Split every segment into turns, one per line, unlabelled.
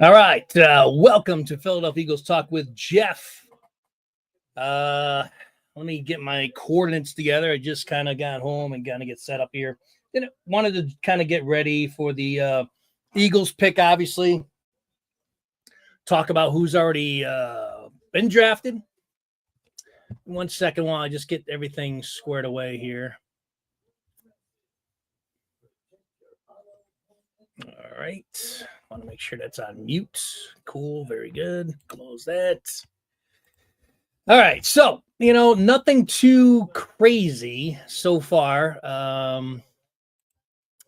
All right. Welcome to Philadelphia Eagles Talk with Geoff. Let me get my coordinates together. I just kind of got home and kind of get set up here. Then wanted to kind of get ready for the Eagles pick, obviously. Talk about who's already been drafted. 1 second while I just get everything squared away here. All right. Want to make sure that's on mute. Cool. Very good. Close that. All right. So, nothing too crazy so far.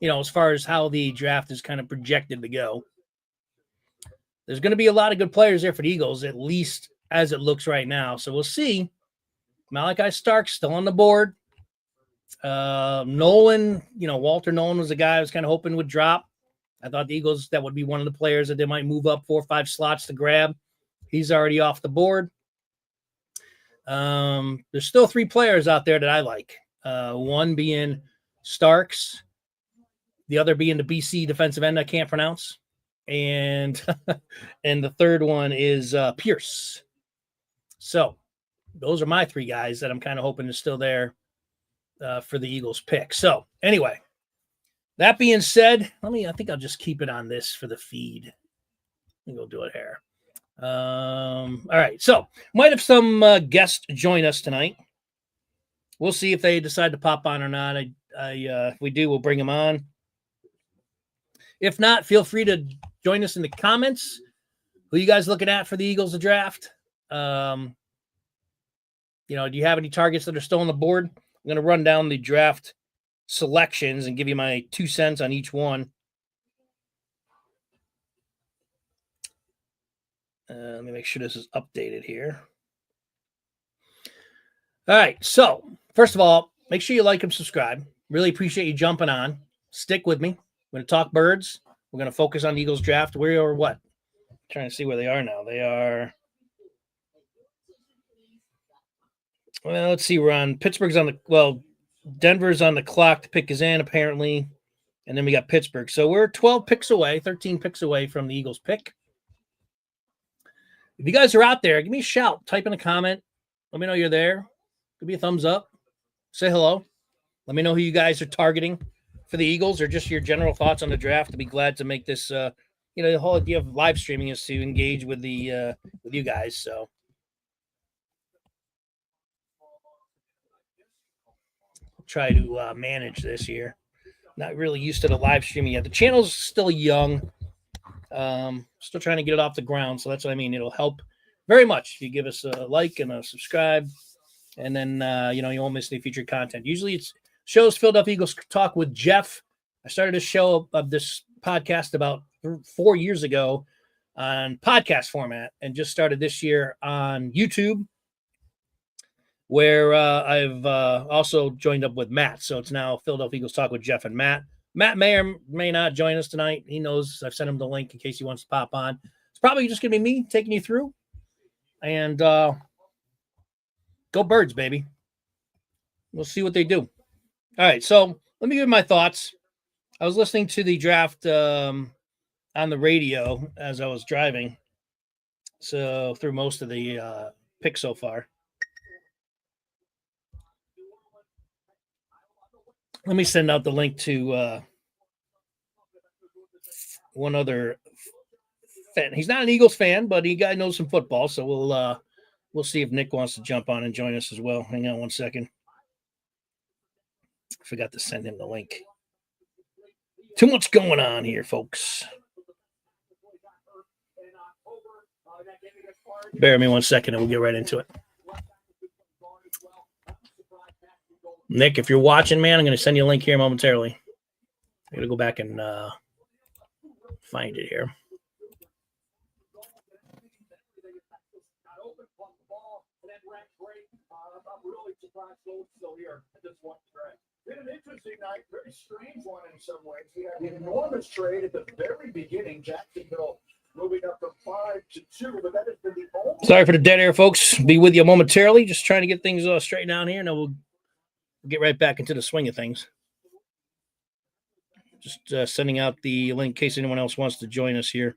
As far as how the draft is kind of projected to go. There's going to be a lot of good players there for the Eagles, at least as it looks right now. So we'll see. Malachi Stark's still on the board. Nolan, Walter Nolan was the guy I was kind of hoping would drop. I thought the Eagles, that would be one of the players that they might move up 4 or 5 slots to grab. He's already off the board. There's still 3 players out there that I like. One being Starks, the other being the BC defensive end I can't pronounce, and and the third one is Pierce. So those are my 3 guys that I'm kind of hoping is still there for the Eagles pick. So anyway, that being said, I think I'll just keep it on this for the feed. Let me go do it here. All right. So might have some guests join us tonight. We'll see if they decide to pop on or not. If we do, we'll bring them on. If not, feel free to join us in the comments. Who you guys looking at for the Eagles to draft? Do you have any targets that are still on the board? I'm going to run down the draft selections and give you my 2 cents on each one. Let me make sure this is updated here. All right. So first of all, make sure you like and subscribe. Really appreciate you jumping on. Stick with me. We're going to talk birds. We're going to focus on the Eagles draft. Where or what? I'm trying to see where they are now. They are. Well, let's see. We're on Pittsburgh's on the Denver's on the clock to pick his in, apparently. And then we got Pittsburgh. So we're 12 picks away, 13 picks away from the Eagles pick. If you guys are out there, give me a shout. Type in a comment. Let me know you're there. Give me a thumbs up. Say hello. Let me know who you guys are targeting for the Eagles or just your general thoughts on the draft. I'd be glad to make this, the whole idea of live streaming is to engage with the with you guys. So try to manage this here. Not really used to the live streaming yet. The channel's still young. Still trying to get it off the ground. So that's what I mean. It'll help very much if you give us a like and a subscribe. And then, you won't miss any featured content. Usually it's shows Philadelphia Eagles Talk with Geoff. I started a show of this podcast about 4 years ago on podcast format and just started this year on YouTube, where I've also joined up with Matt. So it's now Philadelphia Eagles Talk with Geoff and Matt. Matt may or may not join us tonight. He knows I've sent him the link in case he wants to pop on. It's probably just going to be me taking you through. And go Birds, baby. We'll see what they do. All right, so let me give my thoughts. I was listening to the draft on the radio as I was driving. So through most of the picks so far. Let me send out the link to one other fan. He's not an Eagles fan, but he guy knows some football. So we'll see if Nick wants to jump on and join us as well. Hang on 1 second. Forgot to send him the link. Too much going on here, folks. Bear with me 1 second and we'll get right into it. Nick, if you're watching, man, I'm going to send you a link here momentarily. I got to go back and find it here.
Been an interesting night, very strange one in some ways. We had an enormous trade at the very beginning. Jacksonville moving up from 5-2, but that has been the only.
Sorry for the dead air, folks. Be with you momentarily. Just trying to get things straightened out here, and then we'll get right back into the swing of things. Just sending out the link in case anyone else wants to join us here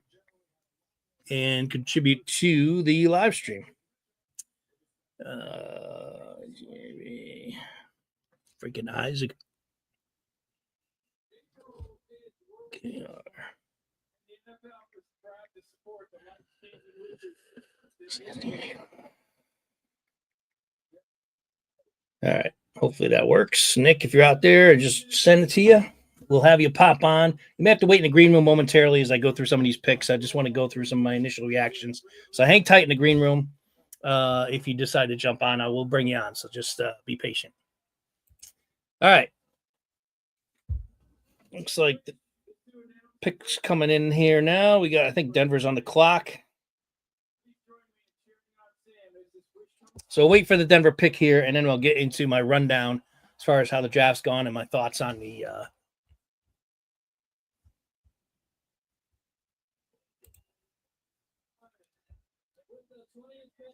and contribute to the live stream. Freaking Isaac. All right. Hopefully that works. Nick, if you're out there, just send it to you. We'll have you pop on. You may have to wait in the green room momentarily as I go through some of these picks. I just want to go through some of my initial reactions. So hang tight in the green room. If you decide to jump on, I will bring you on. So just be patient. All right. Looks like the picks coming in here now. We got, I think Denver's on the clock. So wait for the Denver pick here, and then we'll get into my rundown as far as how the draft's gone and my thoughts on the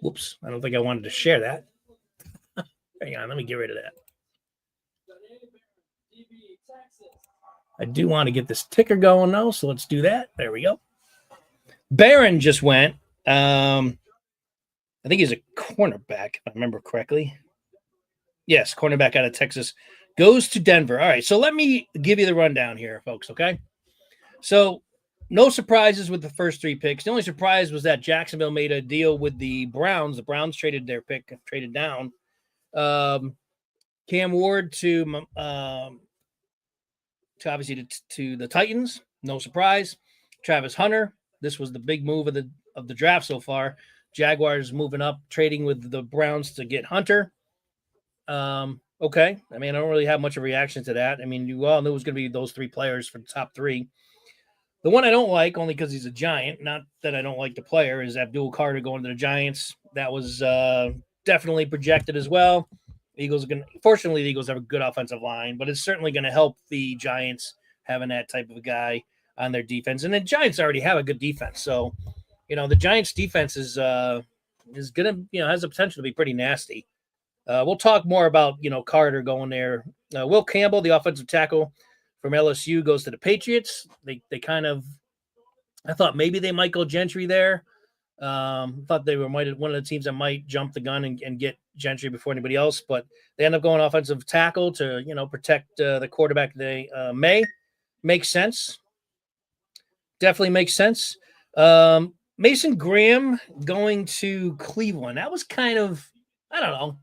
whoops, I don't think I wanted to share that. Hang on, let me get rid of that. I do want to get this ticker going, though, so let's do that. There we go. Barron just went. I think he's a cornerback, if I remember correctly. Yes, cornerback out of Texas. Goes to Denver. All right, so let me give you the rundown here, folks, okay? So no surprises with the first three picks. The only surprise was that Jacksonville made a deal with the Browns. The Browns traded their pick, traded down. Cam Ward to obviously to the Titans. No surprise. Travis Hunter. This was the big move of the draft so far. Jaguars moving up, trading with the Browns to get Hunter. Okay. I mean, I don't really have much of a reaction to that. I mean, you all knew it was going to be those three players for the top three. The one I don't like, only because he's a Giant, not that I don't like the player, is Abdul Carter going to the Giants. That was definitely projected as well. Fortunately, the Eagles have a good offensive line, but it's certainly going to help the Giants having that type of a guy on their defense. And the Giants already have a good defense. So, the Giants defense is going to, has the potential to be pretty nasty. We'll talk more about, Carter going there. Will Campbell, the offensive tackle from LSU, goes to the Patriots. They kind of, I thought maybe they might go Gentry there. Thought they were one of the teams that might jump the gun and get Gentry before anybody else, but they end up going offensive tackle to, protect the quarterback they may. Makes sense. Definitely makes sense. Mason Graham going to Cleveland. That was kind of, I don't know.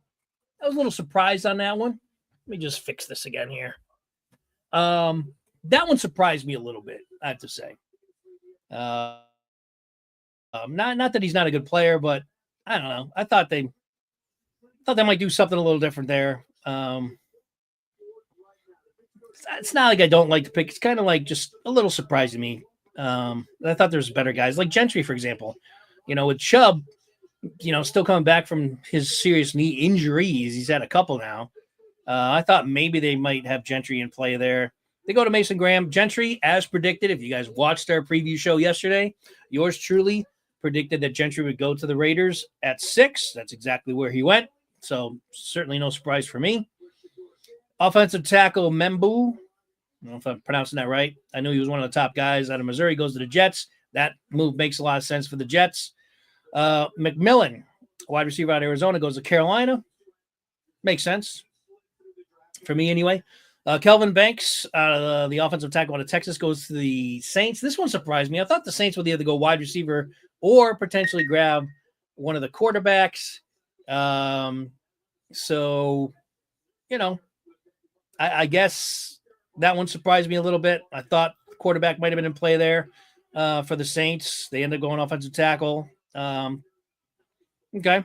I was a little surprised on that one. Let me just fix this again here. That one surprised me a little bit, I have to say. Not that he's not a good player, but I don't know. I thought they might do something a little different there. It's not like I don't like the pick. It's kind of like just a little surprising me. I thought there was better guys like Gentry, for example. With Chubb, still coming back from his serious knee injuries. He's had a couple now. I thought maybe they might have Gentry in play there. They go to Mason Graham. Gentry, as predicted, if you guys watched our preview show yesterday, yours truly predicted that Gentry would go to the Raiders at 6. That's exactly where he went. So certainly no surprise for me. Offensive tackle Membu. I don't know if I'm pronouncing that right. I knew he was one of the top guys out of Missouri. Goes to the Jets. That move makes a lot of sense for the Jets. McMillan, wide receiver out of Arizona, goes to Carolina. Makes sense. For me, anyway. Kelvin Banks, the offensive tackle out of Texas, goes to the Saints. This one surprised me. I thought the Saints would either go wide receiver or potentially grab one of the quarterbacks. So, I guess that one surprised me a little bit. I thought the quarterback might have been in play there for the Saints. They ended up going offensive tackle. Okay.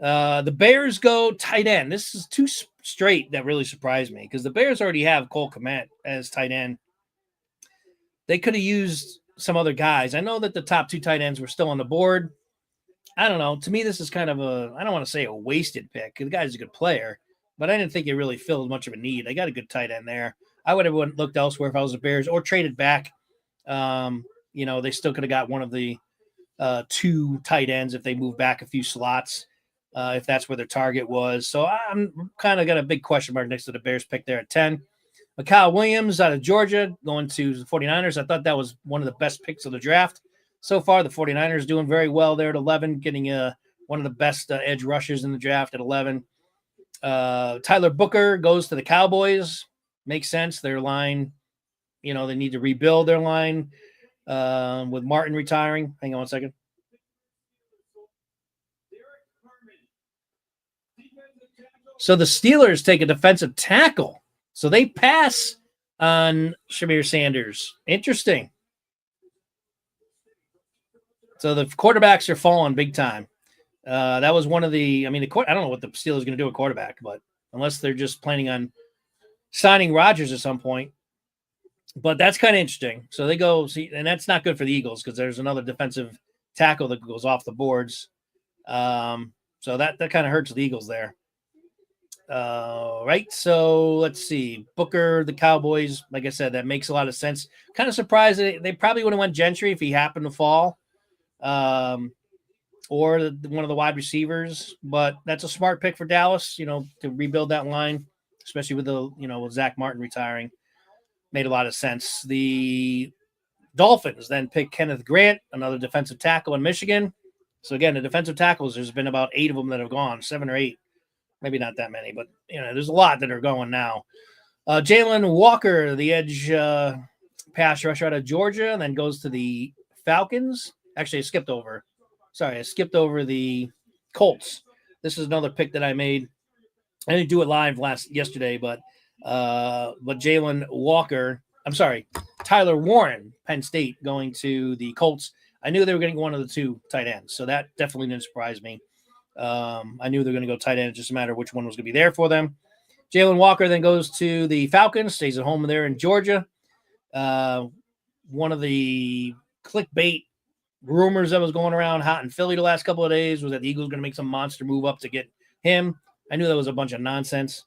The Bears go tight end. This is two straight that really surprised me because the Bears already have Cole Kmet as tight end. They could have used some other guys. I know that the top 2 tight ends were still on the board. I don't know. To me, this is kind of I don't want to say a wasted pick. The guy's a good player, but I didn't think it really filled much of a need. I got a good tight end there. I would have looked elsewhere if I was the Bears or traded back. They still could have got one of the 2 tight ends if they move back a few slots. If that's where their target was. So I'm kind of got a big question mark next to the Bears pick there at 10. Kyle Williams out of Georgia going to the 49ers. I thought that was one of the best picks of the draft. So far, the 49ers doing very well there at 11, getting one of the best edge rushers in the draft at 11. Tyler Booker goes to the Cowboys. Makes sense. Their line, they need to rebuild their line with Martin retiring. Hang on one second. So the Steelers take a defensive tackle. So they pass on Shamir Sanders. Interesting. So the quarterbacks are falling big time. That was one of the – I don't know what the Steelers are going to do at quarterback, but unless they're just planning on signing Rodgers at some point. But that's kind of interesting. So they go – and that's not good for the Eagles because there's another defensive tackle that goes off the boards. So that kind of hurts the Eagles there. Right. So let's see. Booker, the Cowboys, like I said, that makes a lot of sense. Kind of surprised that they probably would have went Gentry if he happened to fall. Or one of the wide receivers, but that's a smart pick for Dallas, to rebuild that line, especially with with Zach Martin retiring. Made a lot of sense. The Dolphins then pick Kenneth Grant, another defensive tackle in Michigan. So again, the defensive tackles, there's been about 8 of them that have gone, 7 or 8. Maybe not that many, but there's a lot that are going now. Jalen Walker, the edge pass rusher out of Georgia, and then goes to the Falcons. Actually, I skipped over the Colts. This is another pick that I made. I didn't do it live yesterday, but Jalen Walker, Tyler Warren, Penn State, going to the Colts. I knew they were getting one of the 2 tight ends, so that definitely didn't surprise me. I knew they were going to go tight end. It just a matter of which one was going to be there for them. Jalen Walker then goes to the Falcons, stays at home there in Georgia. One of the clickbait rumors that was going around hot in Philly the last couple of days was that the Eagles were going to make some monster move up to get him. I knew that was a bunch of nonsense.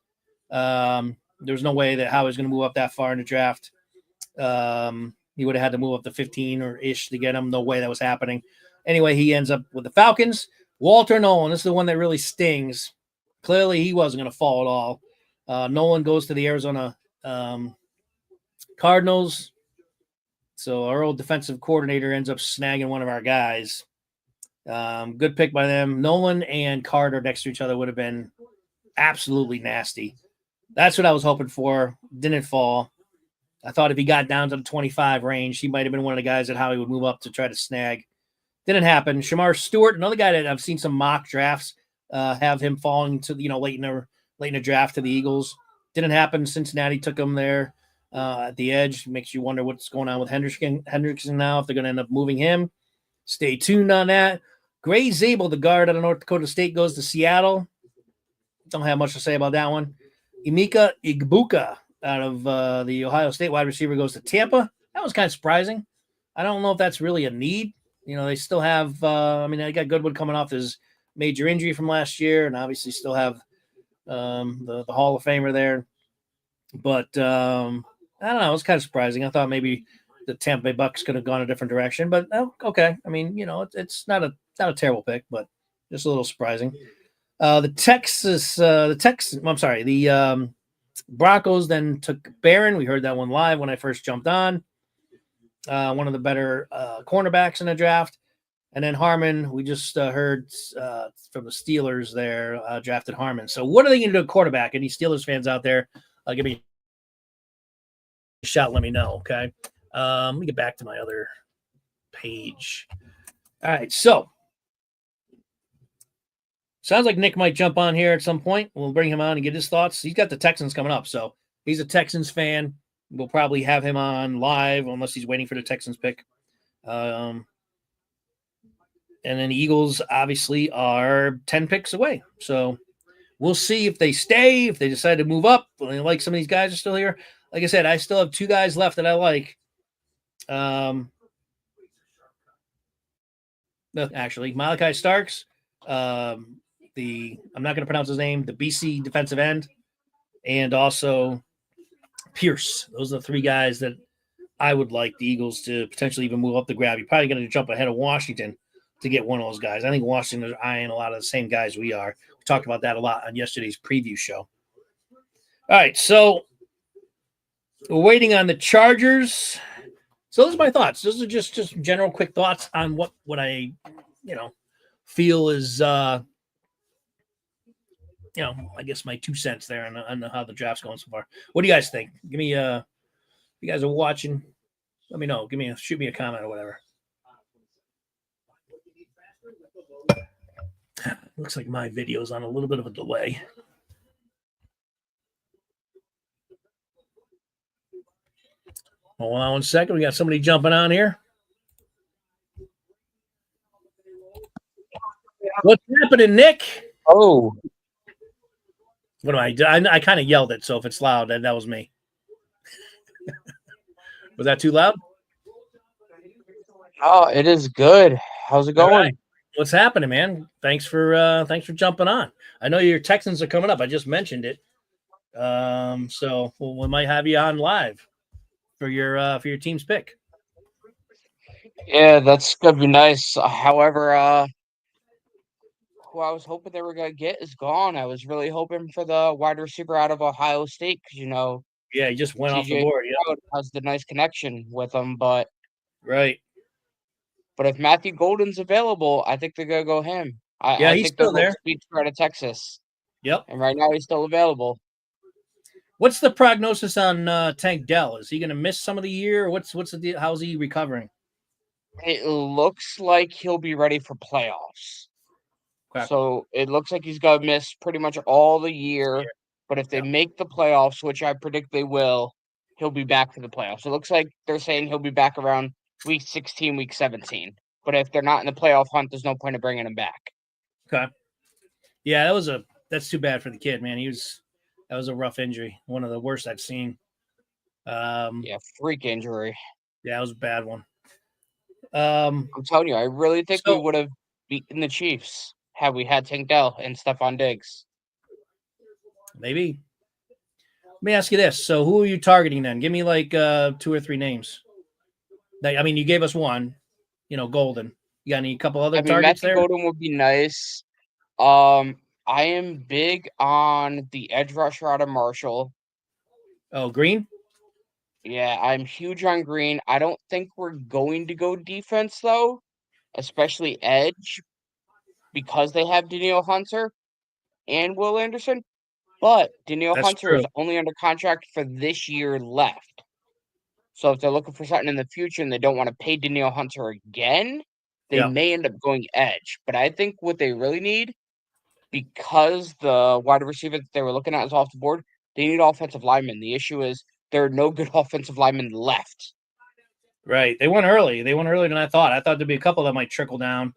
There was no way that Howard's going to move up that far in the draft. He would have had to move up to 15 or ish to get him. No way that was happening. Anyway, he ends up with the Falcons. Walter Nolan, this is the one that really stings. Clearly, he wasn't going to fall at all. Nolan goes to the Arizona Cardinals. So our old defensive coordinator ends up snagging one of our guys. Good pick by them. Nolan and Carter next to each other would have been absolutely nasty. That's what I was hoping for. Didn't fall. I thought if he got down to the 25 range, he might have been one of the guys that Howie would move up to try to snag. Didn't happen. Shamar Stewart, another guy that I've seen some mock drafts have him falling to late in the draft to the Eagles. Didn't happen. Cincinnati took him there at the edge. Makes you wonder what's going on with Hendrickson now, if they're going to end up moving him. Stay tuned on that. Gray Zabel, the guard out of North Dakota State, goes to Seattle. Don't have much to say about that one. Emeka Egbuka out of the Ohio State wide receiver goes to Tampa. That was kind of surprising. I don't know if that's really a need. They still have they got Goodwood coming off his major injury from last year, and obviously still have the Hall of Famer there. But I don't know. It was kind of surprising. I thought maybe the Tampa Bay Bucks could have gone a different direction, but okay. It's not a terrible pick, but just a little surprising. The Broncos then took Barron. We heard that one live when I first jumped on. One of the better cornerbacks in the draft. And then Harmon, we just heard from the Steelers there, drafted Harmon. So what are they going to do at quarterback? Any Steelers fans out there, give me a shout. Let me know, okay? Let me get back to my other page. All right, so sounds like Nick might jump on here at some point. We'll bring him on and get his thoughts. He's got the Texans coming up, so he's a Texans fan. We'll probably have him on live unless he's waiting for the Texans pick. And then the Eagles obviously are 10 picks away. So we'll see if they stay, if they decide to move up. Like some of these guys are still here. Like I said, I still have 2 guys left that I like. Actually, Malachi Starks, I'm not going to pronounce his name, the BC defensive end, and also Pierce. Those are the 3 guys that I would like the Eagles to potentially even move up the grab. You're probably going to jump ahead of Washington to get one of those guys. I think Washington is eyeing a lot of the same guys we are. We talked about that a lot on yesterday's preview show. All right, so We're waiting on the Chargers. So those are my thoughts. Those are just general quick thoughts on what I, feel is, I guess my 2 cents there on how the draft's going so far. What do you guys think? Give me, you guys are watching. Let me know. Shoot me a comment or whatever. Looks like my video's on a little bit of a delay. Hold on 1 second. We got somebody jumping on here. What's happening, Nick?
Oh,
What do I do? I kind of yelled it, so if it's loud, that was me. Was that too loud?
oh, it is good. How's it
All
going?
right. What's happening, man? Thanks for jumping on. I know your Texans are coming up. I just mentioned it. So we might have you on live for your team's pick.
Yeah, that's gonna be nice. However, who I was hoping they were gonna get is gone. I was really hoping for the wide receiver out of Ohio State because
Yeah, he just went off the
TJ
board. Yeah,
has the nice connection with him, but
right.
if Matthew Golden's available, I think they're gonna go him.
Yeah,
I
he's
think they'll
still
go
there.
speed out of Texas,
Yep.
and right now he's still available.
What's the prognosis on Tank Dell? Is he going to miss some of the year? What's the deal? How's he recovering?
It looks like he'll be ready for playoffs.
Okay.
So it looks like he's gonna miss pretty much all the year. But if they make the playoffs, which I predict they will, he'll be back for the playoffs. It looks like they're saying he'll be back around week 16, week 17. But if they're not in the playoff hunt, there's no point of bringing him back.
Okay. Yeah, that's too bad for the kid, man. That was a rough injury. One of the worst I've seen.
Yeah, freak injury.
Yeah, it was a bad one.
I'm telling you, I really think we would have beaten the Chiefs had we had Tank Dell and Stephon Diggs.
Maybe. Let me ask you this. So who are you targeting then? Give me like 2 or 3 names. I mean, you gave us one, Golden. You got any couple other targets
Matthew
there?
Golden would be nice. I am big on the edge rusher out of Marshall.
Oh, Green?
Yeah, I'm huge on Green. I don't think we're going to go defense, though, especially edge, because they have Danielle Hunter and Will Anderson. But Danielle
That's
Hunter
true.
is only under contract for this year left. So if they're looking for something in the future and they don't want to pay Danielle Hunter again, they may end up going edge. But I think what they really need, because the wide receiver that they were looking at is off the board, they need offensive linemen. The issue is there are no good offensive linemen left.
Right. They went early. They went earlier than I thought. I thought there'd be a couple that might trickle down.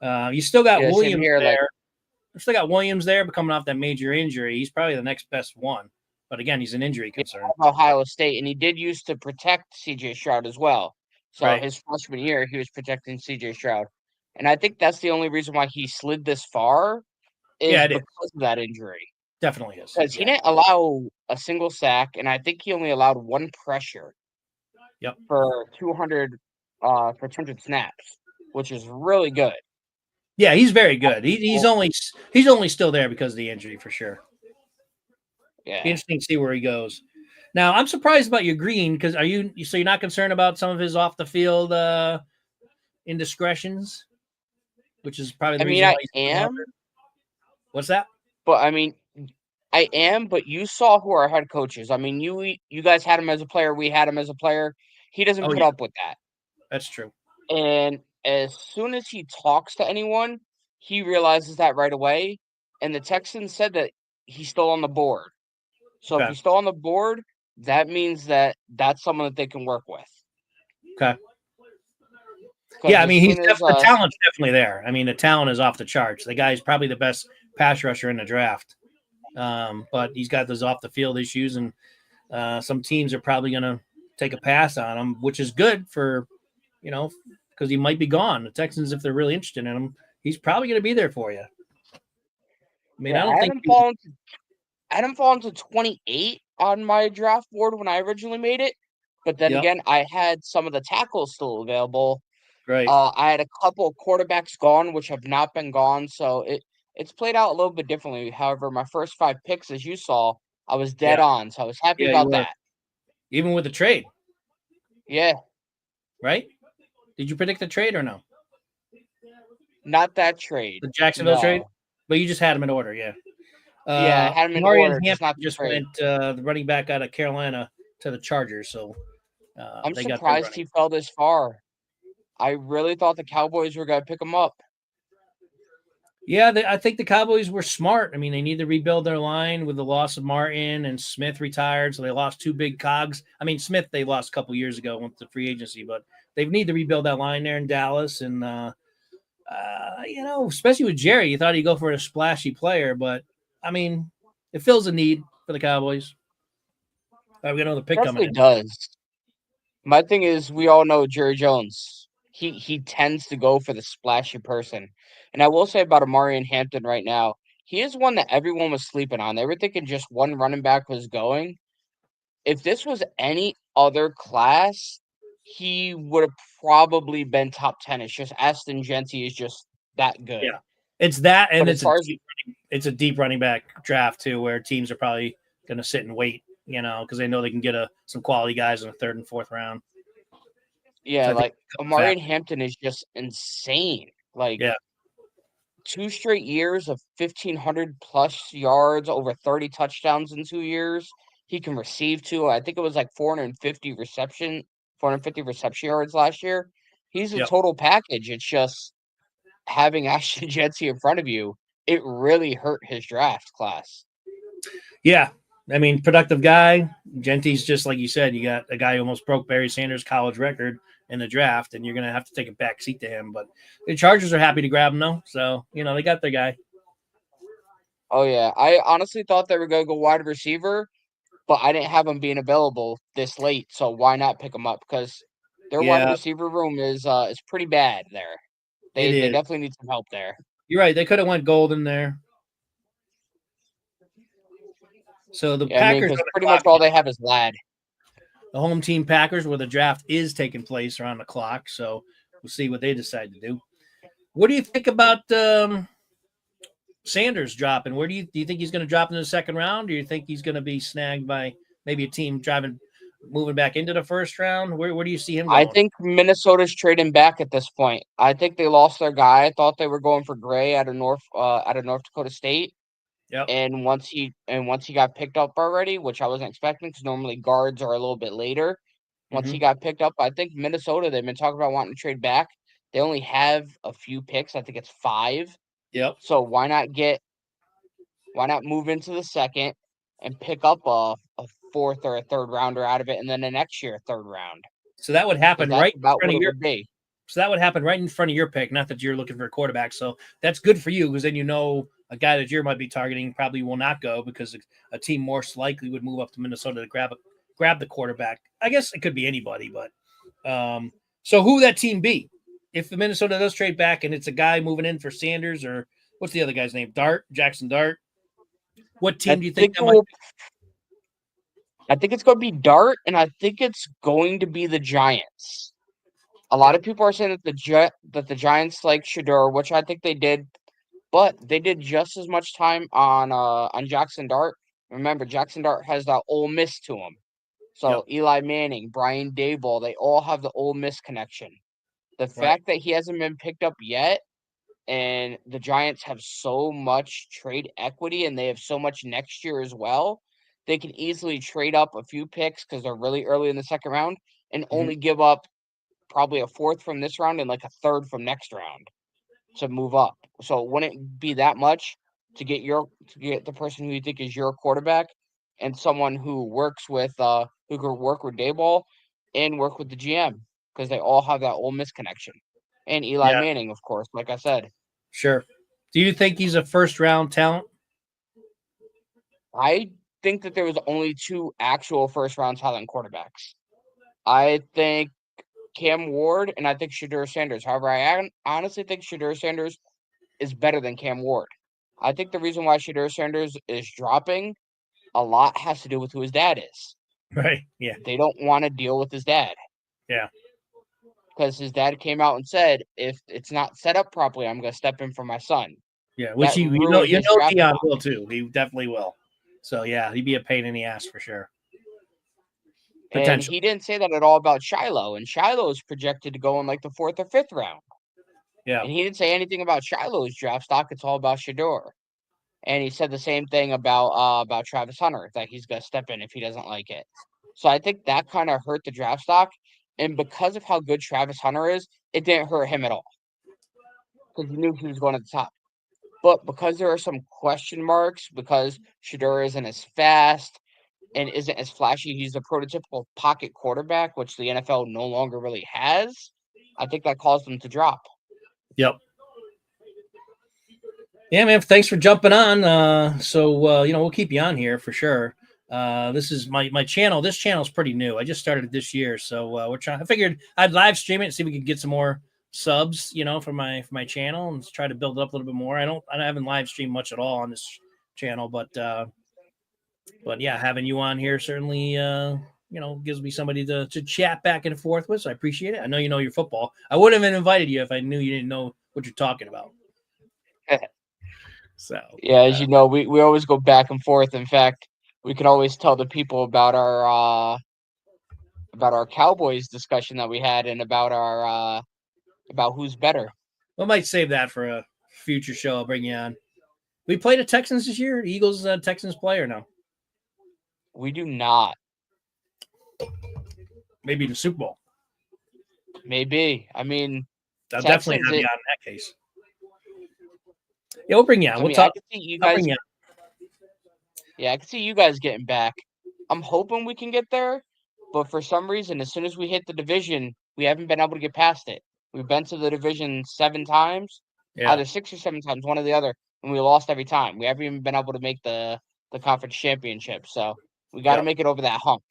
You still got Williams there. You still got Williams there, but coming off that major injury, he's probably the next best one. But again, he's an injury concern.
Ohio State, and he did used to protect C.J. Stroud as well. So his freshman year, he was protecting C.J. Stroud. And I think that's the only reason why he slid this far is because of that injury.
Definitely is.
Because he didn't allow a single sack, and I think he only allowed one pressure for 200 snaps, which is really good.
Yeah, he's very good. He's only still there because of the injury for sure.
Yeah.
Be interesting to see where he goes. Now, I'm surprised about your Green because you're not concerned about some of his off the field indiscretions, which is probably the reason why
I am.
What's that?
But I am, but you saw who our head coach is. I mean, you guys had him as a player. We had him as a player. He doesn't put up with that.
That's true.
And as soon as he talks to anyone, he realizes that right away. And the Texans said that he's still on the board. So if he's still on the board, that means that's someone that they can work with.
Okay. Yeah, I mean, the talent's definitely there. I mean, the talent is off the charts. The guy's probably the best pass rusher in the draft. But he's got those off the field issues, and some teams are probably going to take a pass on him, which is good for, because he might be gone. The Texans, if they're really interested in him, he's probably going to be there for you. I mean, I don't think
I hadn't fallen to 28 on my draft board when I originally made it, but then again, I had some of the tackles still available.
Right.
I had a couple quarterbacks gone, which have not been gone, so it's played out a little bit differently. However, my first 5 picks, as you saw, I was dead on, so I was happy about that.
even with the trade.
Yeah.
Right? Did you predict the trade or no?
Not that trade.
The Jacksonville
No.
trade? But you just had him in order, yeah.
Yeah, I had him in
Marion
order, just
Hampton
not the
just
trade.
went the running back out of Carolina to the Chargers, so
I'm
they got their
surprised
running.
he fell this far. I really thought the Cowboys were going to pick him up.
Yeah, I think the Cowboys were smart. I mean, they need to rebuild their line with the loss of Martin and Smith retired, so they lost two big cogs. I mean, Smith they lost a couple years ago with the free agency, but they need to rebuild that line there in Dallas. And especially with Jerry, you thought he'd go for a splashy player, but I mean, it fills a need for the Cowboys. We got another pick coming
Definitely
in.
does. My thing is, we all know Jerry Jones. He tends to go for the splashy person. And I will say about Amari Hampton right now, he is one that everyone was sleeping on. They were thinking just one running back was going. If this was any other class, he would have probably been top 10. It's just Aston Genty is just that good.
Yeah, it's that, and
But as far as
it's a deep running back draft too, where teams are probably going to sit and wait, because they know they can get some quality guys in the third and fourth round.
yeah,
So
like Amari Hampton is just insane. Like
yeah,
2 straight years of 1,500 plus yards, over 30 touchdowns in 2 years. He can receive too. I think it was like 450 reception yards last year. He's a
yep.
total package. It's just having Ashton Genty in front of you, it really hurt his draft class.
Yeah, I mean, productive guy. Genty's just like you said. You got a guy who almost broke Barry Sanders' college record in the draft, and you're going to have to take a back seat to him. But the Chargers are happy to grab him, though. So they got their guy.
Oh yeah, I honestly thought they were going to go wide receiver, but I didn't have him being available this late. So why not pick him up? Because their wide
Yeah,
receiver room is pretty bad there.
it
They
is.
definitely need some help there.
You're right. They could have went Golden there. So the Packers,
because pretty much all they have is Lad.
The home team Packers, where the draft is taking place around the clock. So we'll see what they decide to do. What do you think about Sanders dropping? Where do you think he's going to drop in the second round? Do you think he's going to be snagged by maybe a team moving back into the first round? Where do you see him going?
I think Minnesota's trading back at this point. I think they lost their guy. I thought they were going for Gray out of North Dakota State.
Yep.
And once he got picked up already, which I wasn't expecting because normally guards are a little bit later. Once he got picked up, I think Minnesota, they've been talking about wanting to trade back. They only have a few picks. I think it's 5.
Yep.
So why not move into the second and pick up a fourth or a third rounder out of it, and then the next year a third round.
So that would happen right in front of your
pick.
So that would happen right in front of your pick. Not that you're looking for a quarterback. So that's good for you because then a guy that you might be targeting probably will not go because a team most likely would move up to Minnesota to grab the quarterback. I guess it could be anybody, but so who would that team be? If the Minnesota does trade back and it's a guy moving in for Sanders or what's the other guy's name? Jackson Dart. What team do you think that might be?
I think it's going to be Dart, and I think it's going to be the Giants. A lot of people are saying that the Giants like Shedeur, which I think they did, but they did just as much time on Jackson Dart. Remember, Jackson Dart has that Ole Miss to him. So Eli Manning, Brian Daboll, they all have the Ole Miss connection. The fact that he hasn't been picked up yet, and the Giants have so much trade equity, and they have so much next year as well, they can easily trade up a few picks because they're really early in the second round and only give up probably a fourth from this round and like a third from next round to move up. So it wouldn't be that much to get the person who you think is your quarterback and someone who works with who could work with Daboll and work with the GM because they all have that Ole Miss connection. And Eli Manning, of course, like I said.
Sure. Do you think he's a first round talent?
I think that there was only 2 actual first round talent quarterbacks. I think Cam Ward, and I think Shedeur Sanders. However, I honestly think Shedeur Sanders is better than Cam Ward. I think the reason why Shedeur Sanders is dropping a lot has to do with who his dad is.
Right, yeah.
They don't want to deal with his dad.
Yeah.
Because his dad came out and said, if it's not set up properly, I'm going to step in for my son.
Yeah, which Deion will too. He definitely will. So, yeah, he'd be a pain in the ass for sure.
And
Potential.
he didn't say that at all about Shiloh. And Shiloh is projected to go in like the 4th or 5th round.
Yeah.
And he didn't say anything about Shiloh's draft stock. It's all about Shador. And he said the same thing about Travis Hunter, that he's going to step in if he doesn't like it. So I think that kind of hurt the draft stock. And because of how good Travis Hunter is, it didn't hurt him at all. Because he knew he was going at the top. But because there are some question marks, because Shador isn't as fast and isn't as flashy, he's the prototypical pocket quarterback, which the NFL no longer really has. I think that caused him to drop.
Yep. Yeah, man. Thanks for jumping on. So we'll keep you on here for sure. This is my channel. This channel is pretty new. I just started it this year, so we're trying. I figured I'd live stream it and see if we could get some more subs, for my channel, and try to build it up a little bit more. I haven't live streamed much at all on this channel, but yeah, having you on here certainly gives me somebody to chat back and forth with. So I appreciate it. I know you know your football. I wouldn't have invited you if I knew you didn't know what you're talking about. So
yeah, as you know, we always go back and forth. In fact, we can always tell the people about our Cowboys discussion that we had, and about who's better.
We might save that for a future show. I'll bring you on. We play the Texans this year. Eagles Texans play or no?
We do not.
Maybe the Super Bowl.
Maybe. I mean,
I'll
Texans,
definitely have you on in that case. Yeah, we'll bring you on. We'll talk.
I can see you guys. Yeah, I can see you guys getting back. I'm hoping we can get there, but for some reason, as soon as we hit the division, we haven't been able to get past it. We've been to the division 7 times, either 6 or 7 times, one or the other, and we lost every time. We haven't even been able to make the conference championship, so we got to make it over that hump.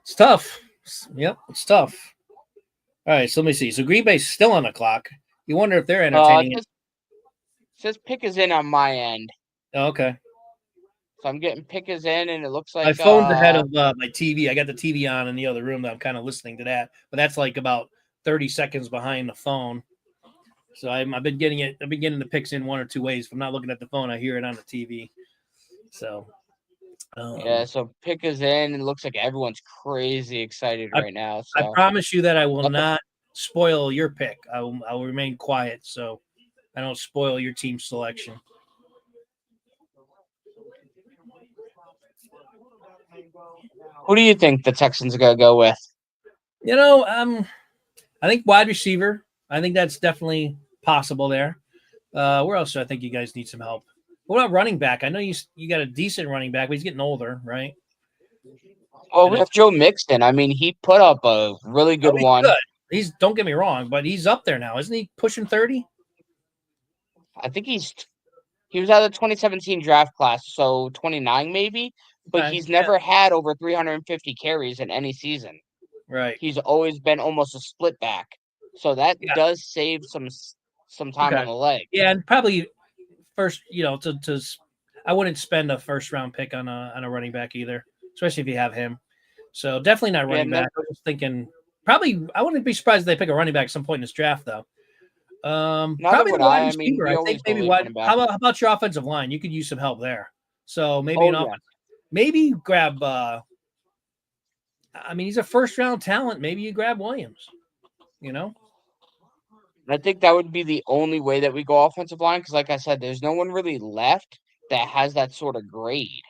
It's tough. Yep, it's tough. All right, so let me see. So Green Bay's still on the clock. You wonder if they're entertaining.
Says pick is in on my end.
Oh, okay.
So I'm getting pick is in, and it looks like
my phone's ahead of my TV. I got the TV on in the other room that I'm kind of listening to that, but that's like about 30 seconds behind the phone. So I've been getting it. I've been getting the picks in one or two ways. If I'm not looking at the phone, I hear it on the TV. So
yeah, so pick is in, and it looks like everyone's crazy excited right now. So
I promise you that I will not spoil your pick. I will remain quiet so I don't spoil your team selection.
Who do you think the Texans are going to go with?
I think wide receiver. I think that's definitely possible there. Where else do I think you guys need some help? What about running back? I know you got a decent running back, but he's getting older, right?
Well, we have Joe Mixon. I mean, he put up a really good one.
Good. Don't get me wrong, but he's up there now, isn't he? Pushing 30?
I think he was out of the 2017 draft class, so 29 maybe. But he's never had over 350 carries in any season.
Right.
He's always been almost a split back, so that does save some time on the leg.
Yeah, and probably first, I wouldn't spend a first round pick on a running back either, especially if you have him. So definitely not running back. I was thinking probably I wouldn't be surprised if they pick a running back at some point in this draft though. Probably the wide receiver. I think maybe how about your offensive line? You could use some help there. So maybe maybe grab he's a first round talent. Maybe you grab Williams.
I think that would be the only way that we go offensive line because, like I said, there's no one really left that has that sort of grade.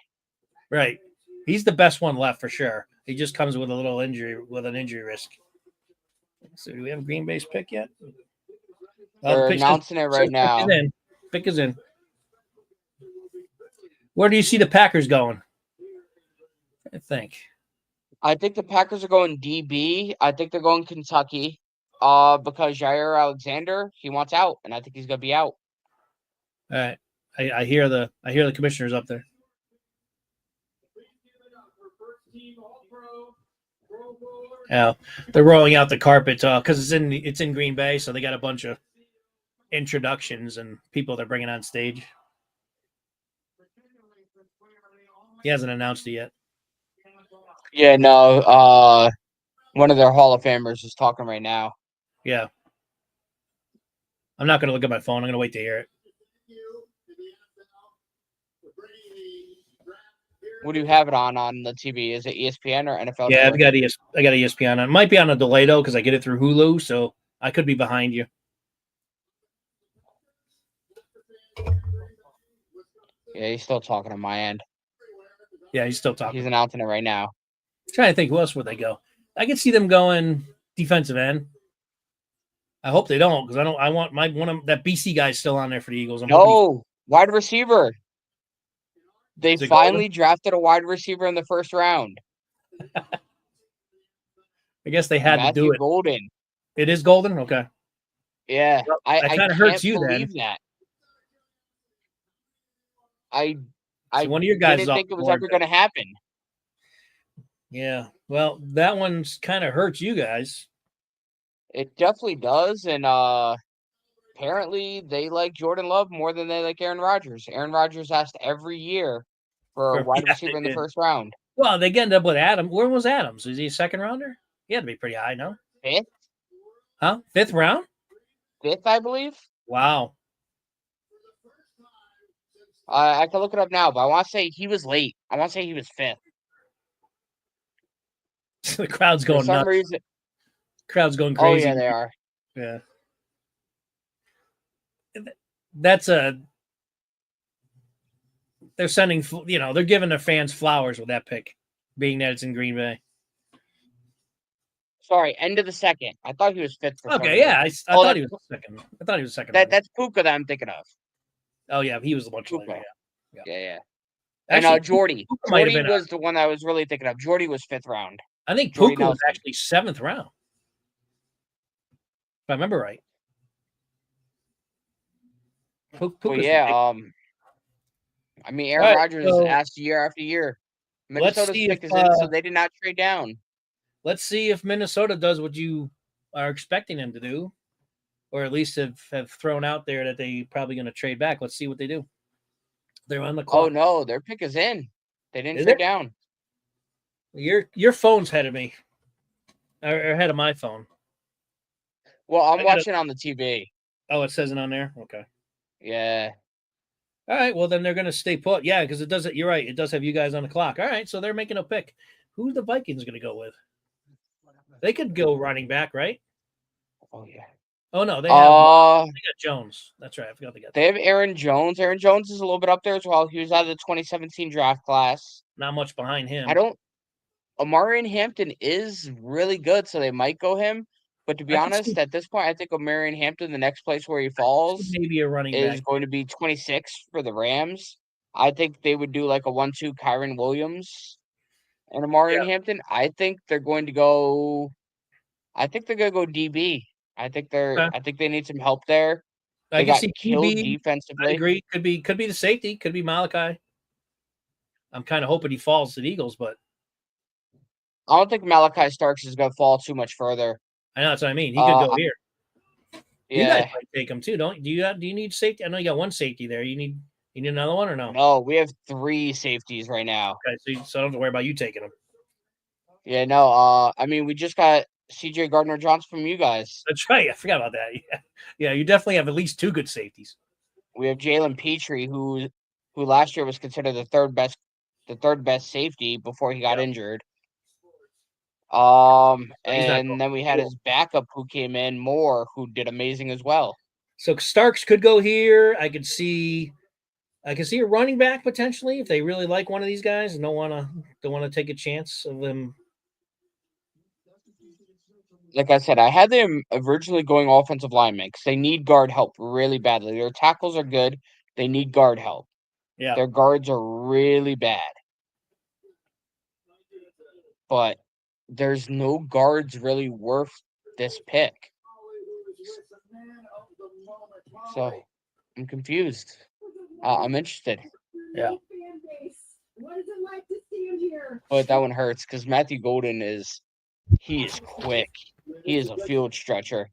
Right. He's the best one left for sure. He just comes with an injury risk. So do we have a Green Bay's pick yet?
They're announcing it right now.
Pick is in. Where do you see the Packers going? I think
the Packers are going DB. I think they're going Kentucky. Because Jair Alexander, he wants out, and I think he's gonna be out.
All right. I hear the commissioners up there. Yeah, they're rolling out the carpet because it's in Green Bay, so they got a bunch of introductions and people they're bringing on stage. He hasn't announced it yet.
Yeah, no. One of their Hall of Famers is talking right now.
Yeah. I'm not going to look at my phone. I'm going to wait to hear it.
What do you have it on the TV? Is it ESPN or NFL?
Yeah,
Network?
I got ESPN on. It might be on a delay though because I get it through Hulu, so I could be behind you.
Yeah, he's still talking on my end.
Yeah, he's still talking.
He's announcing it right now.
Trying to think who else would they go. I could see them going defensive end. I hope they don't because I want one of that BC guy's still on there for the Eagles.
No, wide receiver. They
Is it
finally drafted a wide receiver in the first round.
I guess they had to do it.
Golden.
It is Golden? Okay.
Yeah.
Well,
I
kind of
can't
hurts you
believe
then.
that.
So one of your guys
didn't think it was ever going to happen.
Yeah. Well, that one's kind of hurts you guys.
It definitely does. And apparently they like Jordan Love more than they like Aaron Rodgers. Aaron Rodgers asked every year for a wide receiver in the first round.
Well, they ended up with Adam. Where was Adams? Is he a second rounder? He had to be pretty high, no?
Fifth?
Huh? Fifth round?
Fifth, I believe.
Wow.
I can look it up now, but I want to say he was late. I want to say he was fifth.
The crowd's going
For some
nuts.
reason.
Crowd's going crazy.
Oh, yeah, they are.
Yeah. That's they're sending, they're giving their fans flowers with that pick, being that it's in Green Bay.
Sorry, end of the second. I thought he was fifth.
Okay, yeah, I thought he was second. I thought he was second.
That's Puka that I'm thinking of.
Oh yeah, he was the one.
Yeah.
Actually,
and Jordy. Jordy was the one I was really thinking of. Jordy was fifth round.
I think Puka was actually seventh round, if I remember right.
I mean, Aaron Rodgers is asked year after year. Minnesota's pick is in, so they did not trade down.
Let's see if Minnesota does what you are expecting them to do, or at least have thrown out there that they probably going to trade back. Let's see what they do. They're on the clock.
Oh no, their pick is in. They didn't trade down.
Your phone's ahead of me, or ahead of my phone.
Well, I'm watching on the TV.
Oh, it says it on there. Okay.
Yeah.
All right. Well, then they're going to stay put. Yeah, because it does it. You're right. It does have you guys on the clock. All right. So they're making a pick. Who's the Vikings going to go with? They could go running back, right?
Oh yeah.
Oh no, they got Jones. That's right. I forgot
they have Aaron Jones. Aaron Jones is a little bit up there as well. He was out of the 2017 draft class.
Not much behind him.
Omarion Hampton is really good, so they might go him. But to be honest, at this point, I think Omarion Hampton, the next place where he falls,
maybe a running
is
back.
going to be 26 for the Rams. I think they would do like a 1-2 Kyron Williams and Omarion Hampton. I think they're going to go. I think they're going to go DB. I think they need some help there. They got killed defensively.
I agree. Could be the safety. Could be Malachi. I'm kind of hoping he falls to the Eagles, but
I don't think Malachi Starks is going to fall too much further.
I know that's what I mean. He could go here.
Yeah.
You guys might take him too, don't you? Do you need safety? I know you got one safety there. You need another one or no?
No, we have 3 safeties right now.
Okay, so I don't have to worry about you taking them.
Yeah, no. I mean, we just got CJ Gardner-Johnson from you guys.
That's right. I forgot about that. Yeah. You definitely have at least 2 good safeties.
We have Jalen Petrie, who last year was considered the third best safety before he got injured. And then we had his backup who came in, Moore, who did amazing as well.
So Starks could go here. I could see a running back potentially if they really like one of these guys and don't want to take a chance of them.
Like I said, I had them originally going offensive linemen because they need guard help really badly. Their tackles are good. They need guard help.
Yeah.
Their guards are really bad. But there's no guards really worth this pick. So I'm confused. I'm interested.
Yeah.
But that one hurts because Matthew Golden is quick. He is a field stretcher.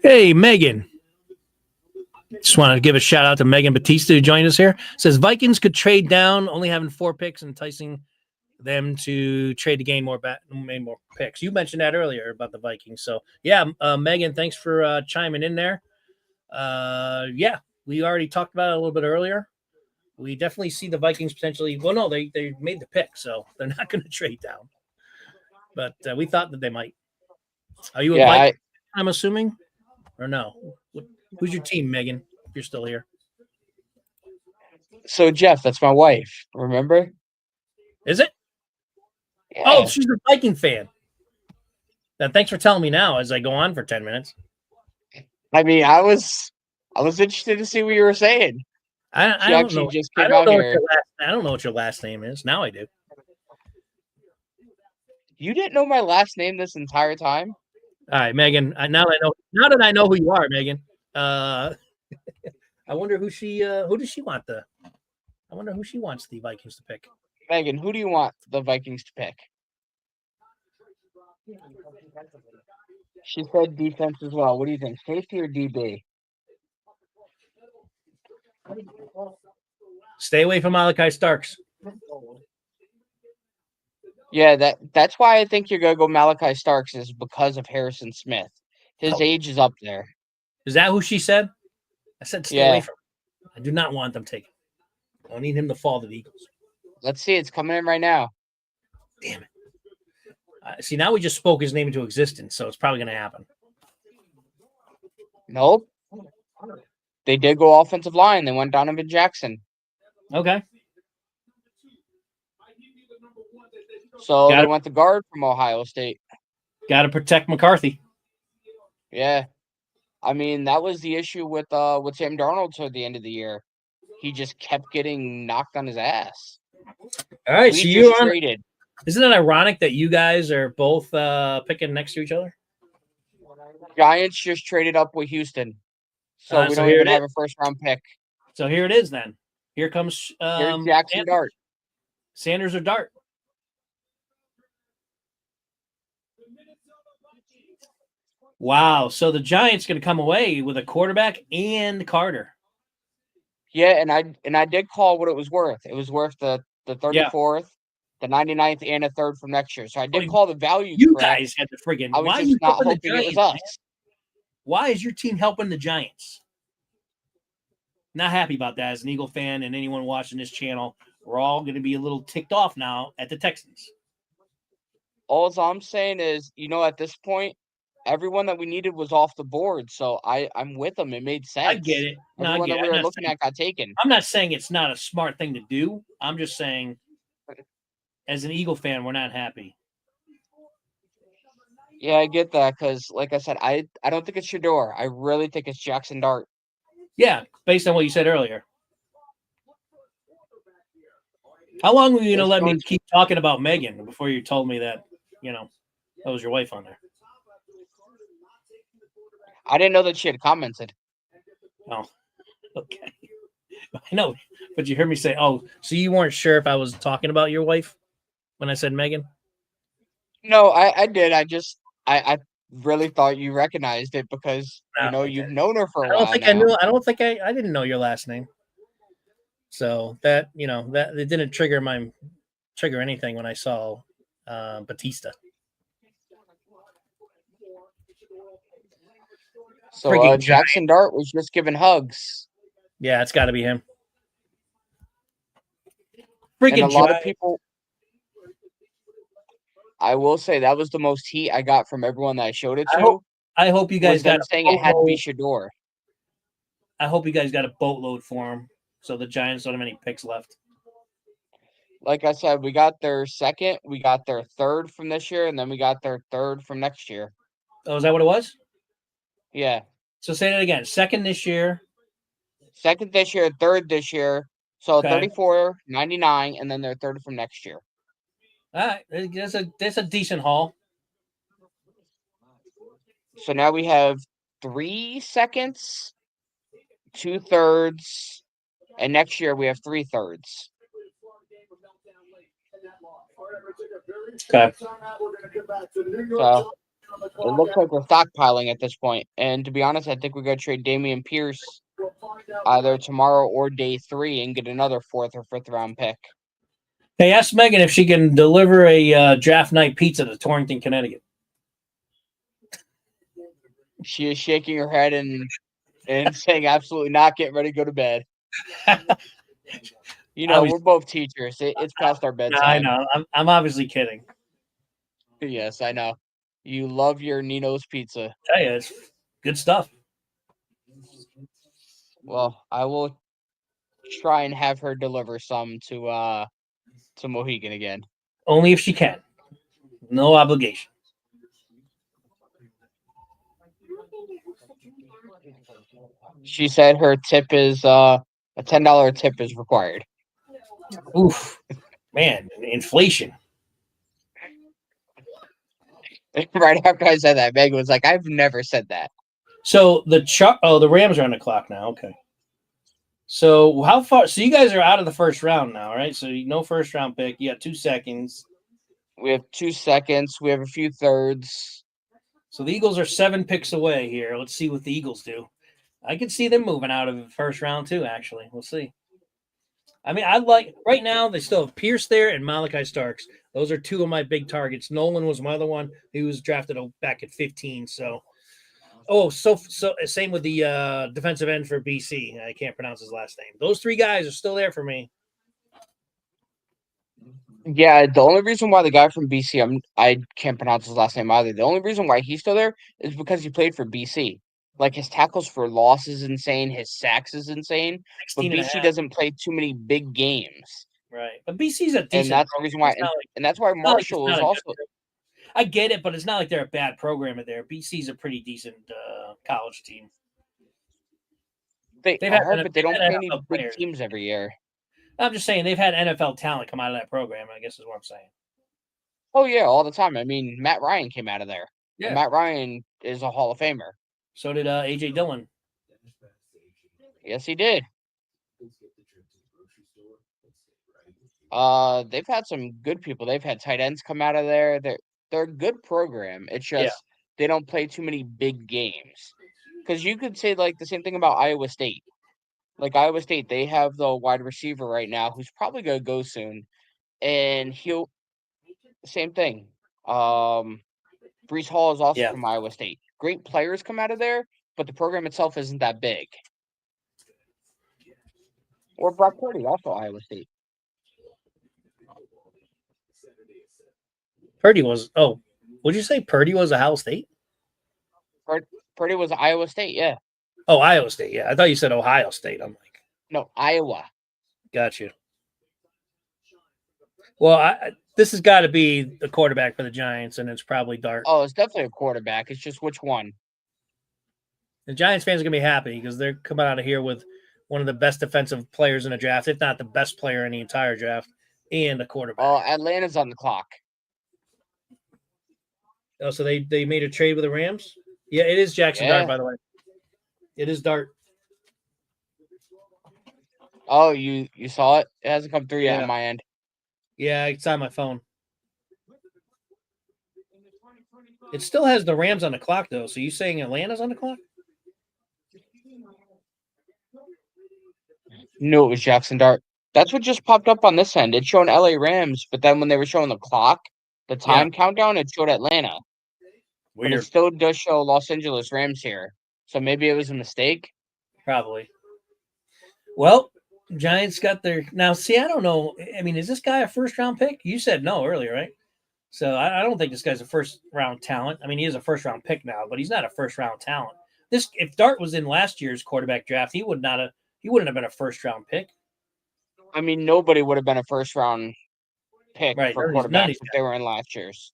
Hey, Megan. Just wanted to give a shout out to Megan Batista who joined us here. Says Vikings could trade down, only having 4 picks, enticing them to trade to gain more picks. You mentioned that earlier about the Vikings. So yeah, Megan, thanks for chiming in there. Yeah, we already talked about it a little bit earlier. we definitely see the Vikings potentially. Well, no, they made the pick, so they're not going to trade down. But we thought that they might. Are you a Viking? I'm assuming, or no? Who's your team, Megan? If you're still here.
So Geoff, that's my wife. Remember?
Is it?
Yeah.
Oh, she's a Viking fan. Then thanks for telling me now as I go on for 10 minutes.
I mean, I was interested to see what you were saying.
I don't know.
Just came out here.
I don't know what your last name is. Now I do.
You didn't know my last name this entire time?
All right, Megan. Now that I know who you are, Megan. I wonder who does she want I wonder who she wants the Vikings to pick.
Megan, who do you want the Vikings to pick? She said defense as well. What do you think, safety or DB?
Stay away from Malachi Starks.
Yeah, that's why I think you're gonna go Malachi Starks is because of Harrison Smith. His age is up there.
Is that who she said? I said stay away from him. I do not want them taken. I don't need him to fall to the Eagles.
Let's see. It's coming in right now.
Damn it. See, now we just spoke his name into existence, so it's probably going to happen.
Nope. They did go offensive line. They went Donovan Jackson.
Okay.
So they went the guard from Ohio State.
Got to protect McCarthy.
Yeah. I mean, that was the issue with Sam Darnold toward the end of the year. He just kept getting knocked on his ass.
All right,
so you traded.
Isn't it ironic that you guys are both picking next to each other?
Giants just traded up with Houston. So we don't even have a first-round pick.
So here it is then. Here comes
here's Jackson Dart.
Sanders or Dart? Wow. So the Giants going to come away with a quarterback and Carter.
Yeah, and I did call what it was worth. It was worth the 34th, the 99th, and a third from next year. So I did call the value.
You guys had the friggin'.
I was just not hoping it was us.
Why is your team helping the Giants? Not happy about that as an Eagle fan and anyone watching this channel. We're all going to be a little ticked off now at the Texans.
All I'm saying is, at this point, everyone that we needed was off the board. So I'm with them. It made sense.
I get it. No,
everyone that we were looking at got taken.
I'm not saying it's not a smart thing to do. I'm just saying, as an Eagle fan, we're not happy.
Yeah, I get that because, like I said, I don't think it's Shador. I really think it's Jackson Dart.
Yeah, based on what you said earlier. How long were you going to let me keep talking about Megan before you told me that, that was your wife on there?
I didn't know that she had commented.
Oh, okay. I know, but you heard me say, oh, so you weren't sure if I was talking about your wife when I said Megan?
No, I did. I really thought you recognized it because, you've known her for a while now.
I didn't know your last name. So that, that it didn't trigger anything when I saw Batista.
So Jackson Dart was just giving hugs.
Yeah, it's got to be him.
And a lot of people. I will say that was the most heat I got from everyone that I showed it to.
I hope you guys got
saying it had to be Shador.
I hope you guys got a boatload for him, so the Giants don't have any picks left.
Like I said, we got their second, we got their third from this year, and then we got their third from next year.
Oh, is that what it was?
Yeah.
So say that again. Second this year.
Second this year, third this year. So 34, 99, and then their third from next year.
All right. That's a decent haul.
So now we have 3 seconds, 2 thirds, and next year we have 3 thirds.
Okay.
So it looks like we're stockpiling at this point. And to be honest, I think we're going to trade Dameon Pierce either tomorrow or day 3 and get another 4th or 5th round pick.
Hey, ask Megan if she can deliver a draft night pizza to Torrington, Connecticut.
She is shaking her head and saying absolutely not, getting ready to go to bed. You know, we're both teachers. It's past our bedtime.
I know. I'm obviously kidding.
Yes, I know. You love your Nino's pizza.
Tell you, it's good stuff.
Well, I will try and have her deliver some to Mohegan again.
Only if she can. No obligation.
She said her tip is a $10 tip is required.
Oof, man, inflation.
Right after I said that, Megan was like, "I've never said that."
So the Rams are on the clock now. Okay. So how far? So you guys are out of the first round now, right? So no first round pick. You got 2 seconds.
We have 2 seconds. We have a few thirds.
So the Eagles are 7 picks away here. Let's see what the Eagles do. I can see them moving out of the first round too. Actually, we'll see. I mean, I like right now they still have Pierce there and Malachi Starks. Those are 2 of my big targets. Nolan was my other one. He was drafted back at 15. So, so same with the defensive end for BC. I can't pronounce his last name. Those 3 guys are still there for me.
Yeah, the only reason why the guy from BC, I can't pronounce his last name either. The only reason why he's still there is because he played for BC. Like, his tackles for loss is insane. His sacks is insane. But
16 and a
BC
half.
doesn't play too many big games.
Right. But BC's a decent
And that's the reason why. And that's why Marshall is also.
I get it, but it's not like they're a bad program there. BC's a pretty decent college team.
They are, but they don't play any big teams every year.
I'm just saying they've had NFL talent come out of that program, I guess is what I'm saying.
Oh, yeah, all the time. I mean, Matt Ryan came out of there.
Yeah.
And Matt Ryan is a Hall of Famer.
So did A.J. Dillon.
Yes, he did. They've had some good people. They've had tight ends come out of there. They're a good program. It's just they don't play too many big games. Because you could say like the same thing about Iowa State. Like Iowa State, they have the wide receiver right now who's probably gonna go soon, and same thing. Brees Hall is also from Iowa State. Great players come out of there, but the program itself isn't that big. Or Brock Purdy, also Iowa State.
Purdy was. Oh, would you say Purdy was Ohio State?
Purdy was Iowa State, yeah.
Oh, Iowa State, yeah. I thought you said Ohio State. I'm like,
no, Iowa.
Got you. Well, this has got to be the quarterback for the Giants, and it's probably Dart.
Oh, it's definitely a quarterback. It's just which one.
The Giants fans are going to be happy because they're coming out of here with one of the best defensive players in the draft, if not the best player in the entire draft, and a quarterback.
Oh, Atlanta's on the clock.
Oh, so they made a trade with the Rams? Yeah, it is Jackson Dart, by the way. It is Dart.
Oh, you saw it? It hasn't come through yet on my end.
Yeah, it's on my phone. It still has the Rams on the clock, though. So you saying Atlanta's on the clock?
No, it was Jackson Dart. That's what just popped up on this end. It's showing LA Rams, but then when they were showing the clock, the time countdown, it showed Atlanta.
Weird.
But it still does show Los Angeles Rams here. So maybe it was a mistake.
Probably. Well, Giants got their now. See, I don't know. I mean, is this guy a first-round pick? You said no earlier, right? So I don't think this guy's a first-round talent. I mean, he is a first-round pick now, but he's not a first-round talent. If Dart was in last year's quarterback draft, he wouldn't have been a first-round pick.
I mean, nobody would have been a first-round pick for quarterbacks if they were in last year's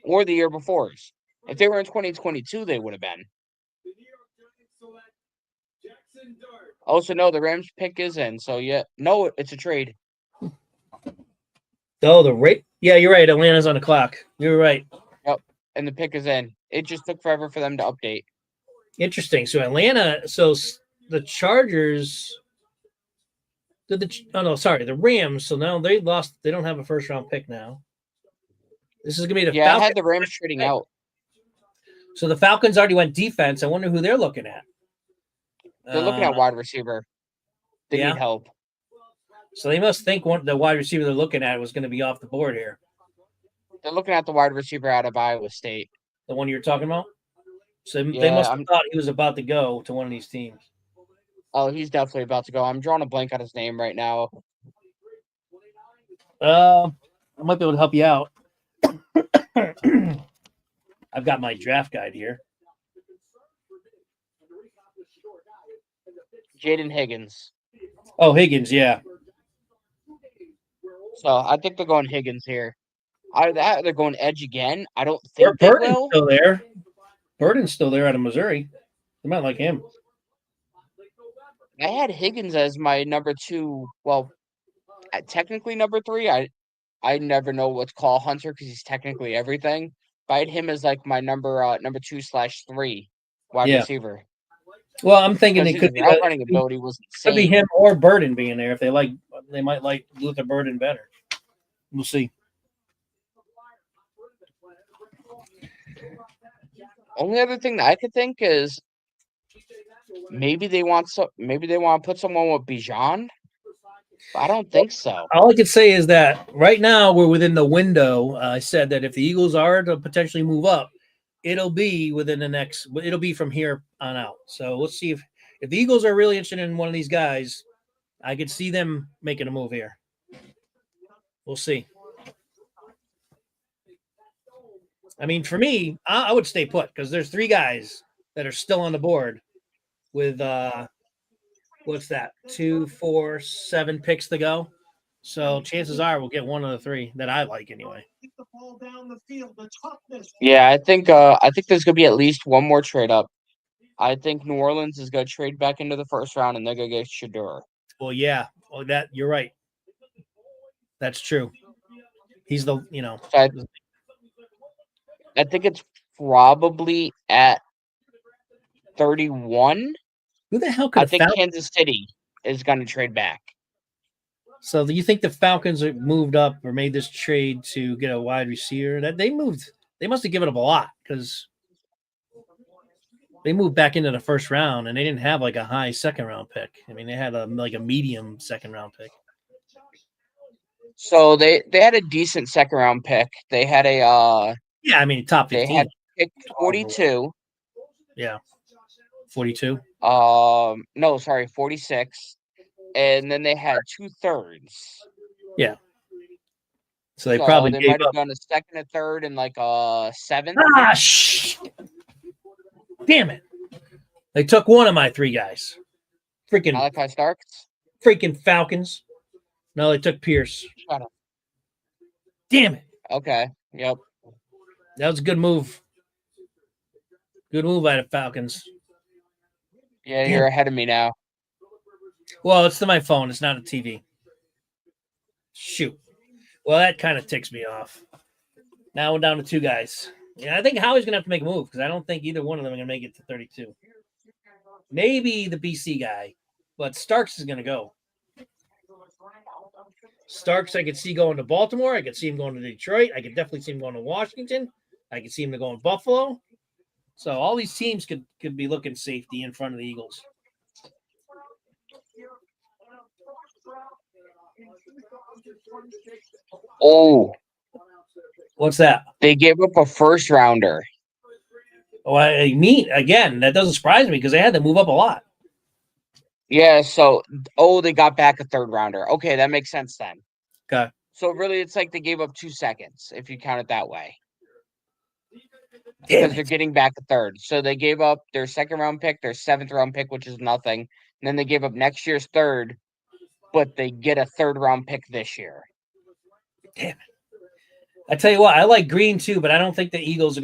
or the year before's. If they were in 2022, they would have been. Also, no, the Rams pick is in. So, yeah. No, it's a trade.
Oh, the rate? Yeah, you're right. Atlanta's on the clock. You're right.
Yep. And the pick is in. It just took forever for them to update.
Interesting. So, the Chargers. The Rams. So now they lost. They don't have a first-round pick now. This is going to be the
Falcons. I had the Rams trading out.
So the Falcons already went defense. I wonder who they're looking at.
They're looking at wide receiver. They need help.
So they must think the wide receiver they're looking at was going to be off the board here.
They're looking at the wide receiver out of Iowa State.
The one you're talking about? So they must have thought he was about to go to one of these teams.
Oh, he's definitely about to go. I'm drawing a blank on his name right now.
I might be able to help you out. I've got my draft guide here.
Jaden Higgins.
Oh, Higgins, yeah.
So I think they're going Higgins here. Either that or they're going edge again. I don't think they
Burden's
will.
still there. Burden's still there out of Missouri. They might like him.
I had Higgins as my number 2. Well, technically number 3. I never know what to call Hunter because he's technically everything. But I had him as like my number 2/3 wide
Yeah.
receiver.
Well, I'm thinking
Because
they could
his route running ability was
could be
insane.
him or Burden being there. If they might like Luther Burden better. We'll see.
Only other thing that I could think is maybe they want to put someone with Bijan. But I don't think so.
All I can say is that right now we're within the window. I said that if the Eagles are to potentially move up, it'll be from here on out. So let's see if the Eagles are really interested in one of these guys. I could see them making a move here. We'll see. I mean, for me, I would stay put because there's 3 guys that are still on the board with what's that? 2, 4, 7 picks to go. So chances are we'll get one of the 3 that I like anyway.
Yeah, I think there's gonna be at least one more trade up. I think New Orleans is gonna trade back into the first round and they're gonna get Shedeur.
Well, yeah. Well, you're right. That's true. He's
So I think it's probably at 31.
Who the hell could
I think Kansas City is going to trade back.
So do you think the Falcons moved up or made this trade to get a wide receiver? That they must have given up a lot because they moved back into the first round and they didn't have like a high second round pick. I mean, they had a medium second round pick.
So they had a decent second round pick. They had a
top 15.
They had pick 42.
Yeah. 42.
No, sorry, 46. And then they had 2/3.
Yeah. So they probably
might have done a second, a third, and like a 7th.
Damn it. They took one of my 3 guys. Freaking
Malachi Starks.
Freaking Falcons. No, they took Pierce.
Shut up.
Damn it.
Okay. Yep.
That was a good move. Good move by the Falcons.
Yeah, you're ahead of me now.
Well, it's to my phone. It's not a TV. Shoot. Well, that kind of ticks me off. Now we're down to 2 guys. Yeah, I think Howie's going to have to make a move because I don't think either one of them are going to make it to 32. Maybe the BC guy, but Starks is going to go. Starks, I could see going to Baltimore. I could see him going to Detroit. I could definitely see him going to Washington. I could see him going to Buffalo. So all these teams could be looking safety in front of the Eagles.
Oh.
What's that?
They gave up a first rounder.
Oh, I mean, again, that doesn't surprise me because they had to move up a lot.
Yeah, so they got back a third rounder. Okay, that makes sense then.
Okay.
So really it's like they gave up 2 seconds if you count it that way.
Because
they're getting back a third. So they gave up their second round pick, their 7th round pick, which is nothing. And then they gave up next year's third, but they get a 3rd round pick this year.
Damn it. I tell you what, I like Green too, but I don't think the Eagles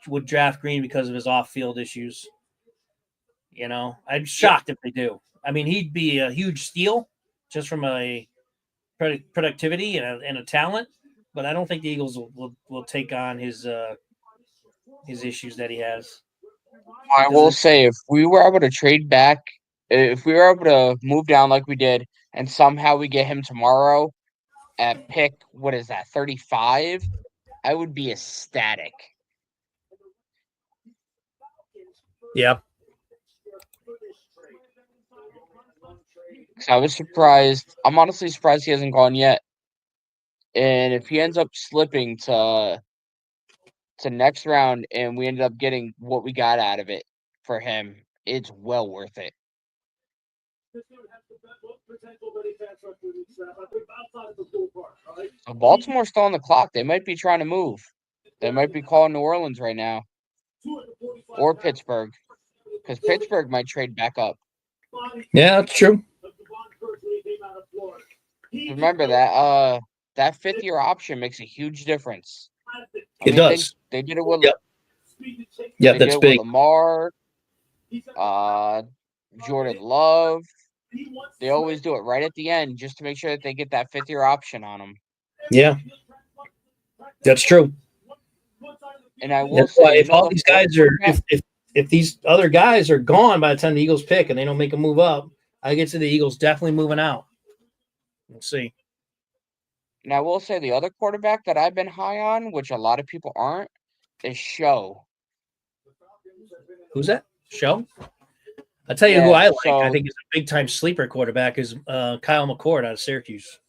would draft Green because of his off-field issues. You know, I'm shocked if they do. I mean, he'd be a huge steal just from a productivity and a talent, but I don't think the Eagles will take on his issues that he has.
I will say, if we were able to trade back, if we were able to move down like we did, and somehow we get him tomorrow at pick, 35, I would be ecstatic.
Yeah.
I was surprised. I'm honestly surprised he hasn't gone yet. And if he ends up slipping to next round and we ended up getting what we got out of it for him, it's well worth it. So Baltimore's still on the clock. They might be trying to move. They might be calling New Orleans right now. Or Pittsburgh. Because Pittsburgh might trade back up.
Yeah, that's true.
Remember that that fifth-year option makes a huge difference.
It does.
They did it with
Yep, that's big.
Lamar, Jordan Love. They always do it right at the end just to make sure that they get that fifth-year option on them.
Yeah, that's true.
And I will say,
if all these guys are, if these other guys are gone by the time the Eagles pick and they don't make a move up, I get to the Eagles definitely moving out. Let's see.
And I will say the other quarterback that I've been high on, which a lot of people aren't, is Show.
Who's that? Show? I'll tell you who I like. I think is a big-time sleeper quarterback is Kyle McCord out of Syracuse.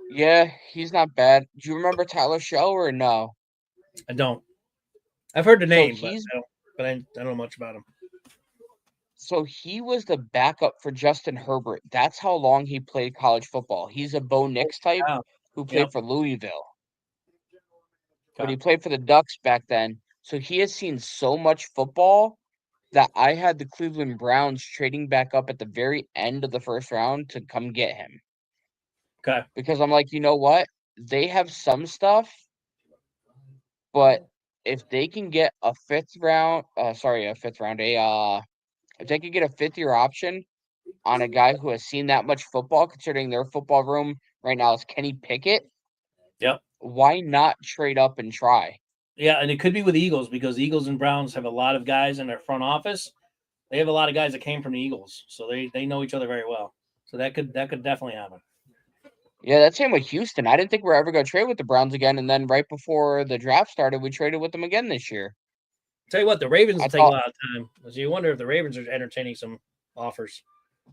Yeah, he's not bad. Do you remember Tyler Show or no?
I don't. I've heard the name, but I don't know much about him.
So he was the backup for Justin Herbert. That's how long he played college football. He's a Bo Nix type who played for Louisville. But he played for the Ducks back then. So he has seen so much football that I had the Cleveland Browns trading back up at the very end of the first round to come get him.
Okay.
Because I'm like, you know what? They have some stuff, but if they can get a if they could get a fifth-year option on a guy who has seen that much football, considering their football room right now is Kenny Pickett.
Yep.
Why not trade up and try?
Yeah, and it could be with Eagles because Eagles and Browns have a lot of guys in their front office. They have a lot of guys that came from the Eagles, so they know each other very well. So that could definitely happen.
Yeah, that's same with Houston. I didn't think we were ever going to trade with the Browns again, and then right before the draft started, we traded with them again this year.
Tell you what, the Ravens will take a lot of time. So you wonder if the Ravens are entertaining some offers.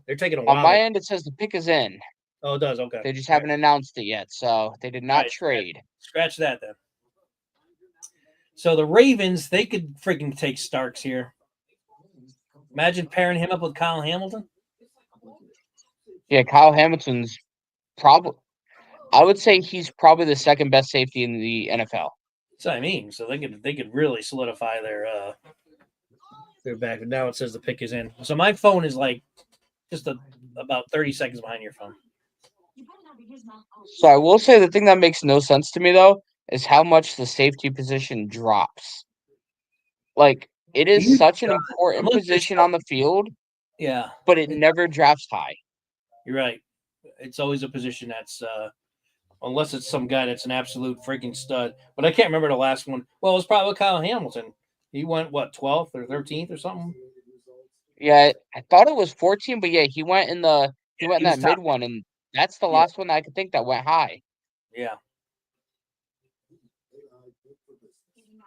They're taking a while.
On my end, it says the pick is in.
Oh, it does? Okay.
They just haven't announced it yet, so they did not trade.
Scratch that then. So the Ravens, they could freaking take Starks here. Imagine pairing him up with Kyle Hamilton.
Yeah, Kyle Hamilton's probably. I would say he's probably the second best safety in the NFL.
That's what I mean. So they could really solidify their back. But now it says the pick is in. So my phone is like just about 30 seconds behind your phone.
So I will say the thing that makes no sense to me though is how much the safety position drops. Like it is such an important position on the field.
Yeah.
But it never drafts high.
You're right. It's always a position that's unless it's some guy that's an absolute freaking stud. But I can't remember the last one. Well, it was probably Kyle Hamilton. He went, 12th or 13th or something?
Yeah, I thought it was 14, but yeah, he went in that mid one, and that's the last one that I could think that went high.
Yeah.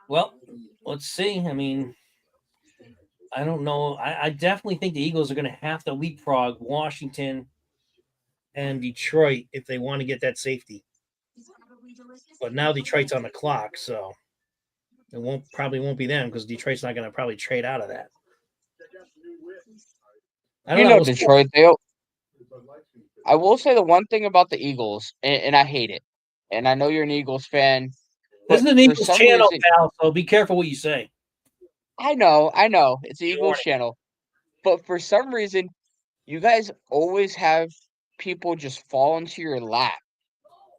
Well, let's see. I mean, I don't know. I definitely think the Eagles are going to have to leapfrog Washington and Detroit if they want to get that safety. But now Detroit's on the clock, so it probably won't be them because Detroit's not going to probably trade out of that. I don't know
Detroit. I will say the one thing about the Eagles, and I hate it, and I know you're an Eagles fan.
This is an Eagles channel, pal, so be careful what you say.
I know. It's the Eagles channel. But for some reason, you guys always have people just fall into your lap.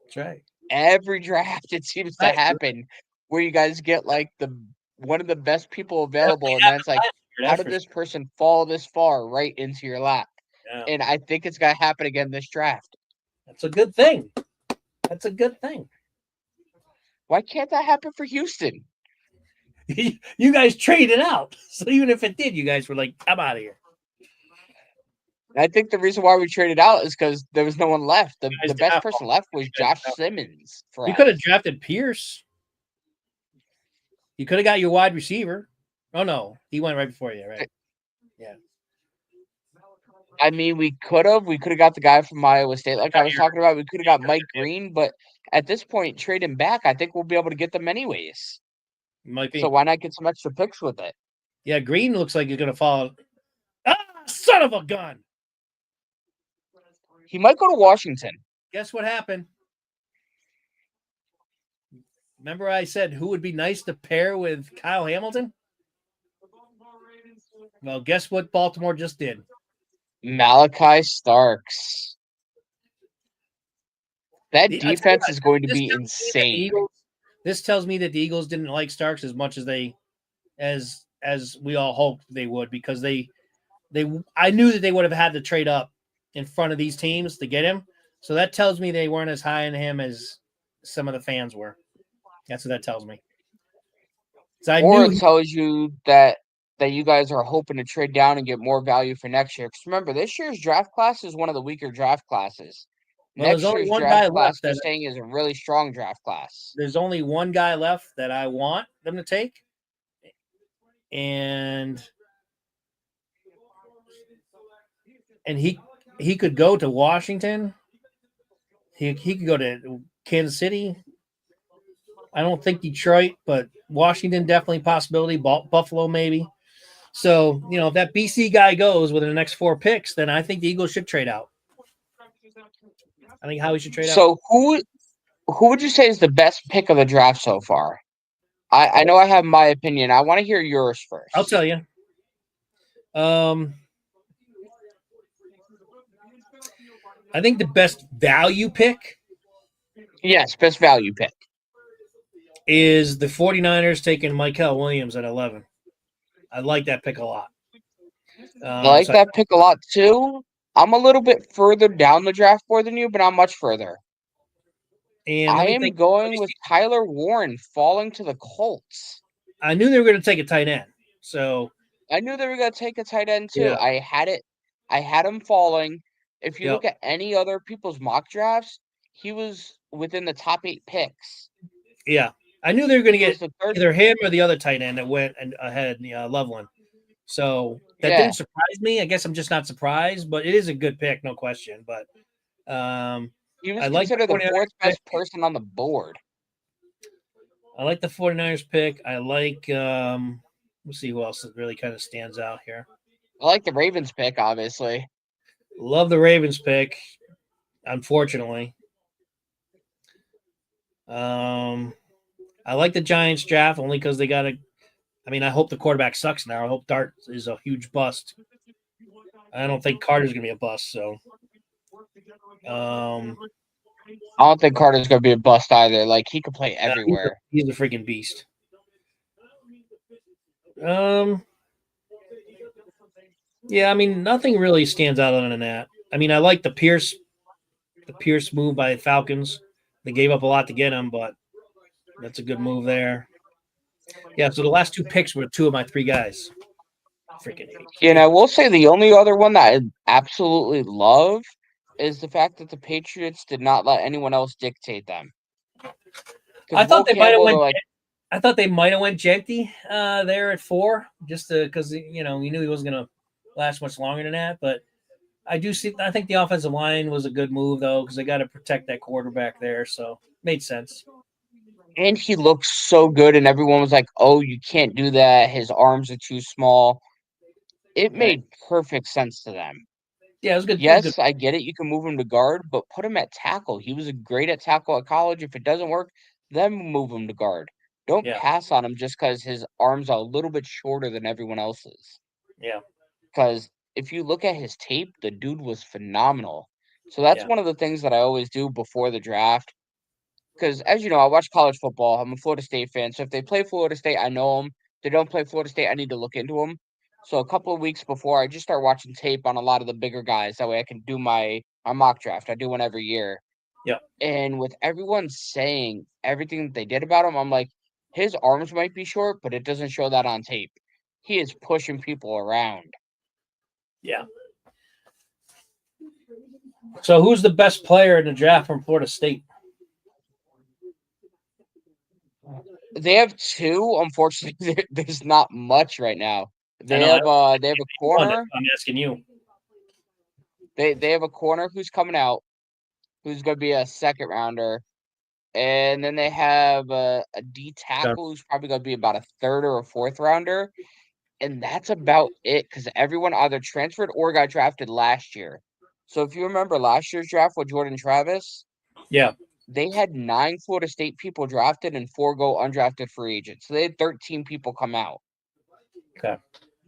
That's right.
Every draft, it seems to happen where you guys get like one of the best people available, and then it's like, how did this person fall this far right into your lap? Yeah. And I think it's going to happen again this draft.
That's a good thing.
Why can't that happen for Houston?
You guys traded out. So even if it did, you guys were like, I'm out of here.
I think the reason why we traded out is because there was no one left. The best person left was Josh Simmons.
You could have drafted Pierce. You could have got your wide receiver. Oh, no. He went right before you, right? Yeah.
I mean, we could have got the guy from Iowa State, like I was talking about. We could have got Mike Green, but at this point, trade him back. I think we'll be able to get them anyways.
Might be.
So why not get some extra picks with it?
Yeah, Green looks like he's going to fall Ah, son of a gun.
He might go to Washington.
Guess what happened? Remember I said who would be nice to pair with Kyle Hamilton? Well, guess what Baltimore just did?
Malachi Starks. That
I
defense is going to
this
be
tells me that the
insane.
this tells me that the Eagles didn't like Starks as much as as we all hoped they would, because I knew that they would have had to trade up in front of these teams to get him. So that tells me they weren't as high on him as some of the fans were. That's what that tells me. So I
Or
knew
it tells you that you guys are hoping to trade down and get more value for next year. Because remember, this year's draft class is one of the weaker draft classes.
well, there's
Next
only
year's
one guy
draft
left
class,
that
they're saying, is a really strong draft class.
there's only one guy left that I want them to take. And he could go to Washington. He could go to Kansas City. I don't think Detroit, but Washington definitely a possibility. Buffalo maybe. So, if that BC guy goes within the next 4 picks, then I think the Eagles should trade out. I think Howie should trade out.
So who would you say is the best pick of the draft so far? I know I have my opinion. I want to hear yours first.
I'll tell you. I think the best value pick
Yes, best value pick
is the 49ers taking Michael Williams at 11. I like that pick a lot.
I like that pick a lot too. I'm a little bit further down the draft board than you, but not much further.
And
I am going with Tyler Warren falling to the Colts.
I knew they were going to take a tight end. So
I knew they were going to take a tight end too.
Yeah.
I had him falling. If you
Yep.
look at any other people's mock drafts, he was within the top 8 picks.
Yeah. I knew they were going to
He was
get
the third.
either him or the other tight end that went ahead, Loveland. So that
Yeah.
didn't surprise me. I guess I'm just not surprised, but it is a good pick, no question. But
He was
I like
considered the
49ers
4th best
pick.
person on the board.
I like the 49ers pick. I like let's see who else really kind of stands out here.
I like the Ravens pick, obviously.
Love the Ravens pick, unfortunately. I like the Giants draft only because they got to. I mean, I hope the quarterback sucks now. I hope Dart is a huge bust. I don't think Carter's going to be a bust. So,
I don't think Carter's going to be a bust either. Like, he could play everywhere.
He's a freaking beast. Yeah, I mean, nothing really stands out other than that. I mean, I like the Pierce move by the Falcons. They gave up a lot to get him, but that's a good move there. Yeah, so the last 2 picks were 2 of my 3 guys. Freaking hate.
And I will say the only other one that I absolutely love is the fact that the Patriots did not let anyone else dictate them.
I thought they might have went. I thought they might have went Jenkty there at 4, just because we knew he wasn't going to last much longer than that. But I think the offensive line was a good move though, because they got to protect that quarterback there, so made sense.
And he looked so good, and everyone was like, "Oh, you can't do that. His arms are too small." It made perfect sense to them.
Yeah, it was good.
Yes,
It was good.
I get it. You can move him to guard, but put him at tackle. He was great at tackle at college. If it doesn't work, then move him to guard. Don't pass on him just because his arms are a little bit shorter than everyone else's.
Yeah.
Because if you look at his tape, the dude was phenomenal. So that's one of the things that I always do before the draft. Because, as you know, I watch college football. I'm a Florida State fan. So if they play Florida State, I know them. If they don't play Florida State, I need to look into them. So a couple of weeks before, I just start watching tape on a lot of the bigger guys. That way I can do my mock draft. I do one every year.
Yeah.
And with everyone saying everything that they did about him, I'm like, his arms might be short, but it doesn't show that on tape. He is pushing people around.
Yeah. So who's the best player in the draft from Florida State?
They have 2. Unfortunately, there's not much right now. They have a corner.
I'm asking you.
They have a corner who's coming out, who's going to be a 2nd rounder, and then they have a D tackle who's probably going to be about a 3rd or a 4th rounder. And that's about it because everyone either transferred or got drafted last year. So if you remember last year's draft with Jordan Travis,
Yeah.
they had 9 Florida State people drafted and 4 go undrafted free agents. So they had 13 people come out.
Okay.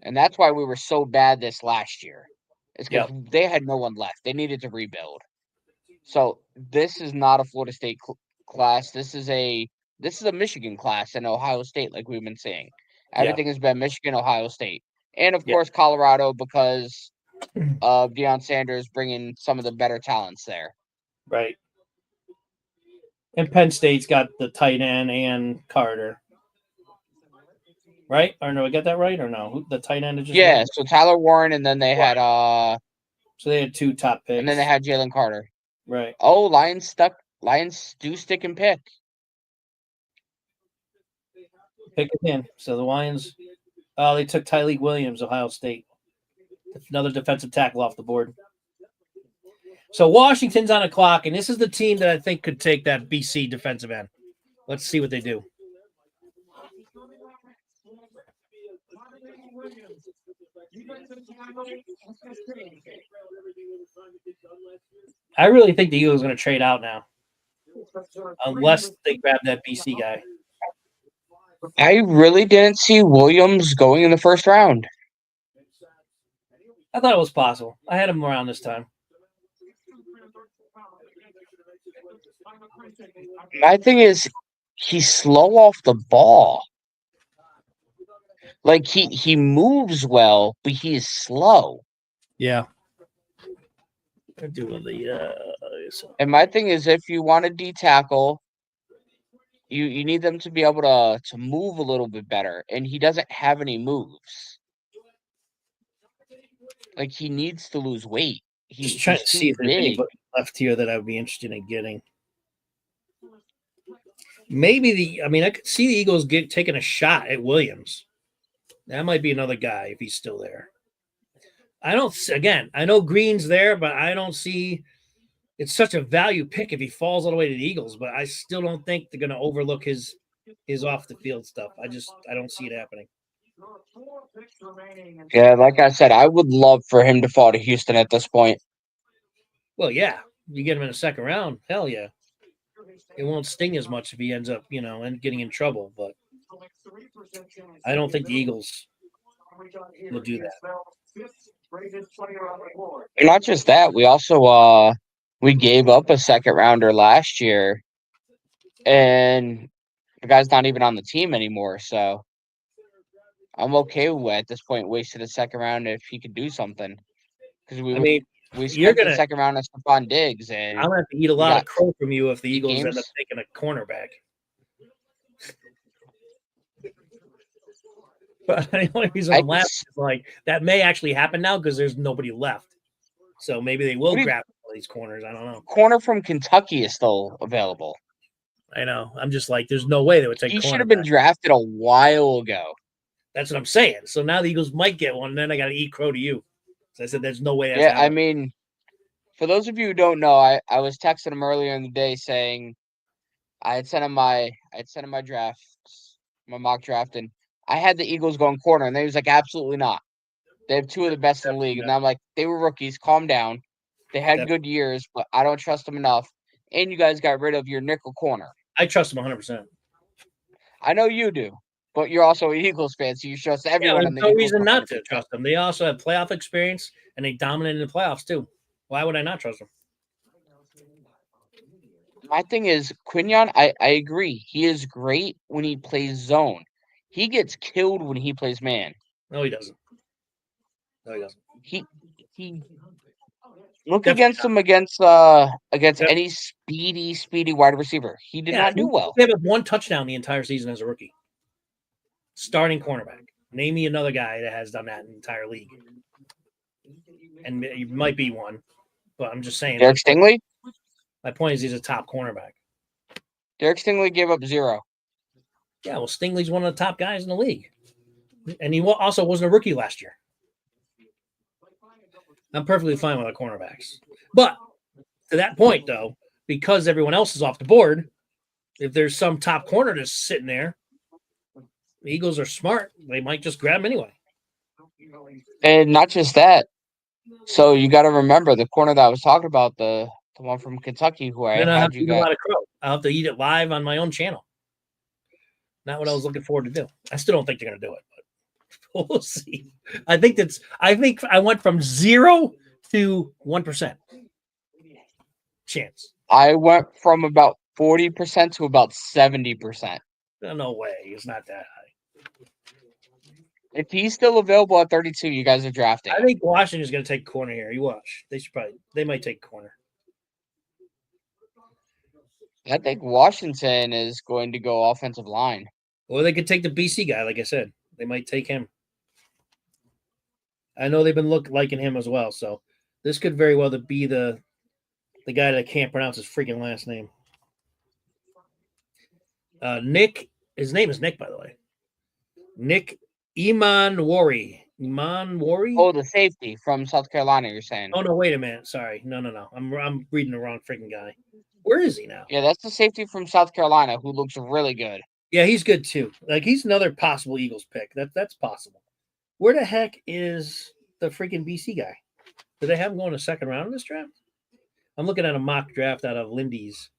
And that's why we were so bad this last year. It's because
Yep.
they had no one left. They needed to rebuild. So this is not a Florida State class. This is a Michigan class and Ohio State, like we've been saying. Everything has been Michigan, Ohio State, and of course Colorado because of Deion Sanders bringing some of the better talents there.
Right. And Penn State's got the tight end and Carter. Right? Or no, I got that right or no? The tight end is just
so Tyler Warren, and then they had
so they had 2 top picks.
And then they had Jalen Carter.
Right.
Oh, Lions do stick and pick.
Pick it in. So the Lions, they took Tyleik Williams, Ohio State. Another defensive tackle off the board. So Washington's on a clock, and this is the team that I think could take that BC defensive end. Let's see what they do. I really think the Eagles are going to trade out now, unless they grab that BC guy.
I really didn't see Williams going in the first round.
I thought it was possible. I had him around this time.
My thing is, he's slow off the ball. Like he moves well, but he is slow.
Yeah. They're doing the
And my thing is, if you want a D tackle, you need them to be able to move a little bit better, and he doesn't have any moves. Like he needs to lose weight.
He's trying to see if there's anybody left here that I would be interested in getting. Maybe I could see the Eagles taking a shot at Williams. That might be another guy if he's still there. I know Green's there, but I don't see it's such a value pick if he falls all the way to the Eagles, but I still don't think they're going to overlook his off the field stuff. I don't see it happening.
Yeah, like I said, I would love for him to fall to Houston at this point.
Well, yeah, you get him in the second round, hell yeah. It won't sting as much if he ends up, and getting in trouble, but I don't think the Eagles will do that.
And not just that, we also we gave up a second rounder last year, and the guy's not even on the team anymore. So I'm okay with at this point wasting a second round if he could do something. Because we spent the second round on Stephon Diggs, and
I'm gonna have to eat a lot of crow from you if the Eagles end up taking a cornerback. But the only reason I'm laughing is like that may actually happen now because there's nobody left. So maybe they will grab all these corners. I don't know.
Corner from Kentucky is still available.
I know. I'm just like, there's no way they would take.
He should have been drafted a while ago.
That's what I'm saying. So now the Eagles might get one, and then I got to eat crow to you. So I said, there's no way. That's happening.
I mean, for those of you who don't know, I was texting him earlier in the day saying I had sent him my drafts, my mock draft, and I had the Eagles going corner, and they was like, absolutely not. They have 2 of the best in the league. And I'm like, they were rookies. Calm down. They had good years, but I don't trust them enough. And you guys got rid of your nickel corner.
I trust them 100%.
I know you do, but you're also an Eagles fan, so you trust everyone.
There's no reason not to trust them. They also have playoff experience, and they dominated the playoffs too. Why would I not trust them?
My thing is, Quinion, I agree. He is great when he plays zone. He gets killed when he plays man.
No, he doesn't.
He look against him against any speedy wide receiver. He did not do well.
He had 1 touchdown the entire season as a rookie. Starting cornerback. Name me another guy that has done that in the entire league. And it might be one, but I'm just saying.
Derek Stingley?
My point is he's a top cornerback.
Derek Stingley gave up 0.
Yeah, well, Stingley's one of the top guys in the league. And he also wasn't a rookie last year. I'm perfectly fine with our cornerbacks. But to that point, though, because everyone else is off the board, if there's some top corner just sitting there, the Eagles are smart. They might just grab him anyway.
And not just that. So you got to remember the corner that I was talking about, the one from Kentucky, who I
Then I'll have
had
to
you
eat a
guys.
lot of crow. I'll have to eat it live on my own channel. Not what I was looking forward to do. I still don't think they're going to do it, but we'll see. I think I went from 0 to 1% chance.
I went from about 40% to about 70%.
No way. It's not that high.
If he's still available at 32, you guys are drafting.
I think Washington's going to take corner here. You watch. They might take corner.
I think Washington is going to go offensive line.
Or they could take the BC guy, like I said. They might take him. I know they've been liking him as well, so this could very well be the guy that can't pronounce his freaking last name. Nick, his name is Nick, by the way. Nick Imanwari.
Oh, the safety from South Carolina, you're saying?
Oh no, wait a minute. Sorry. No. I'm reading the wrong freaking guy. Where is he now?
Yeah, that's the safety from South Carolina who looks really good.
Yeah, he's good too. Like he's another possible Eagles pick. That's possible. Where the heck is the freaking BC guy? Do they have him going a second round in this draft? I'm looking at a mock draft out of Lindy's.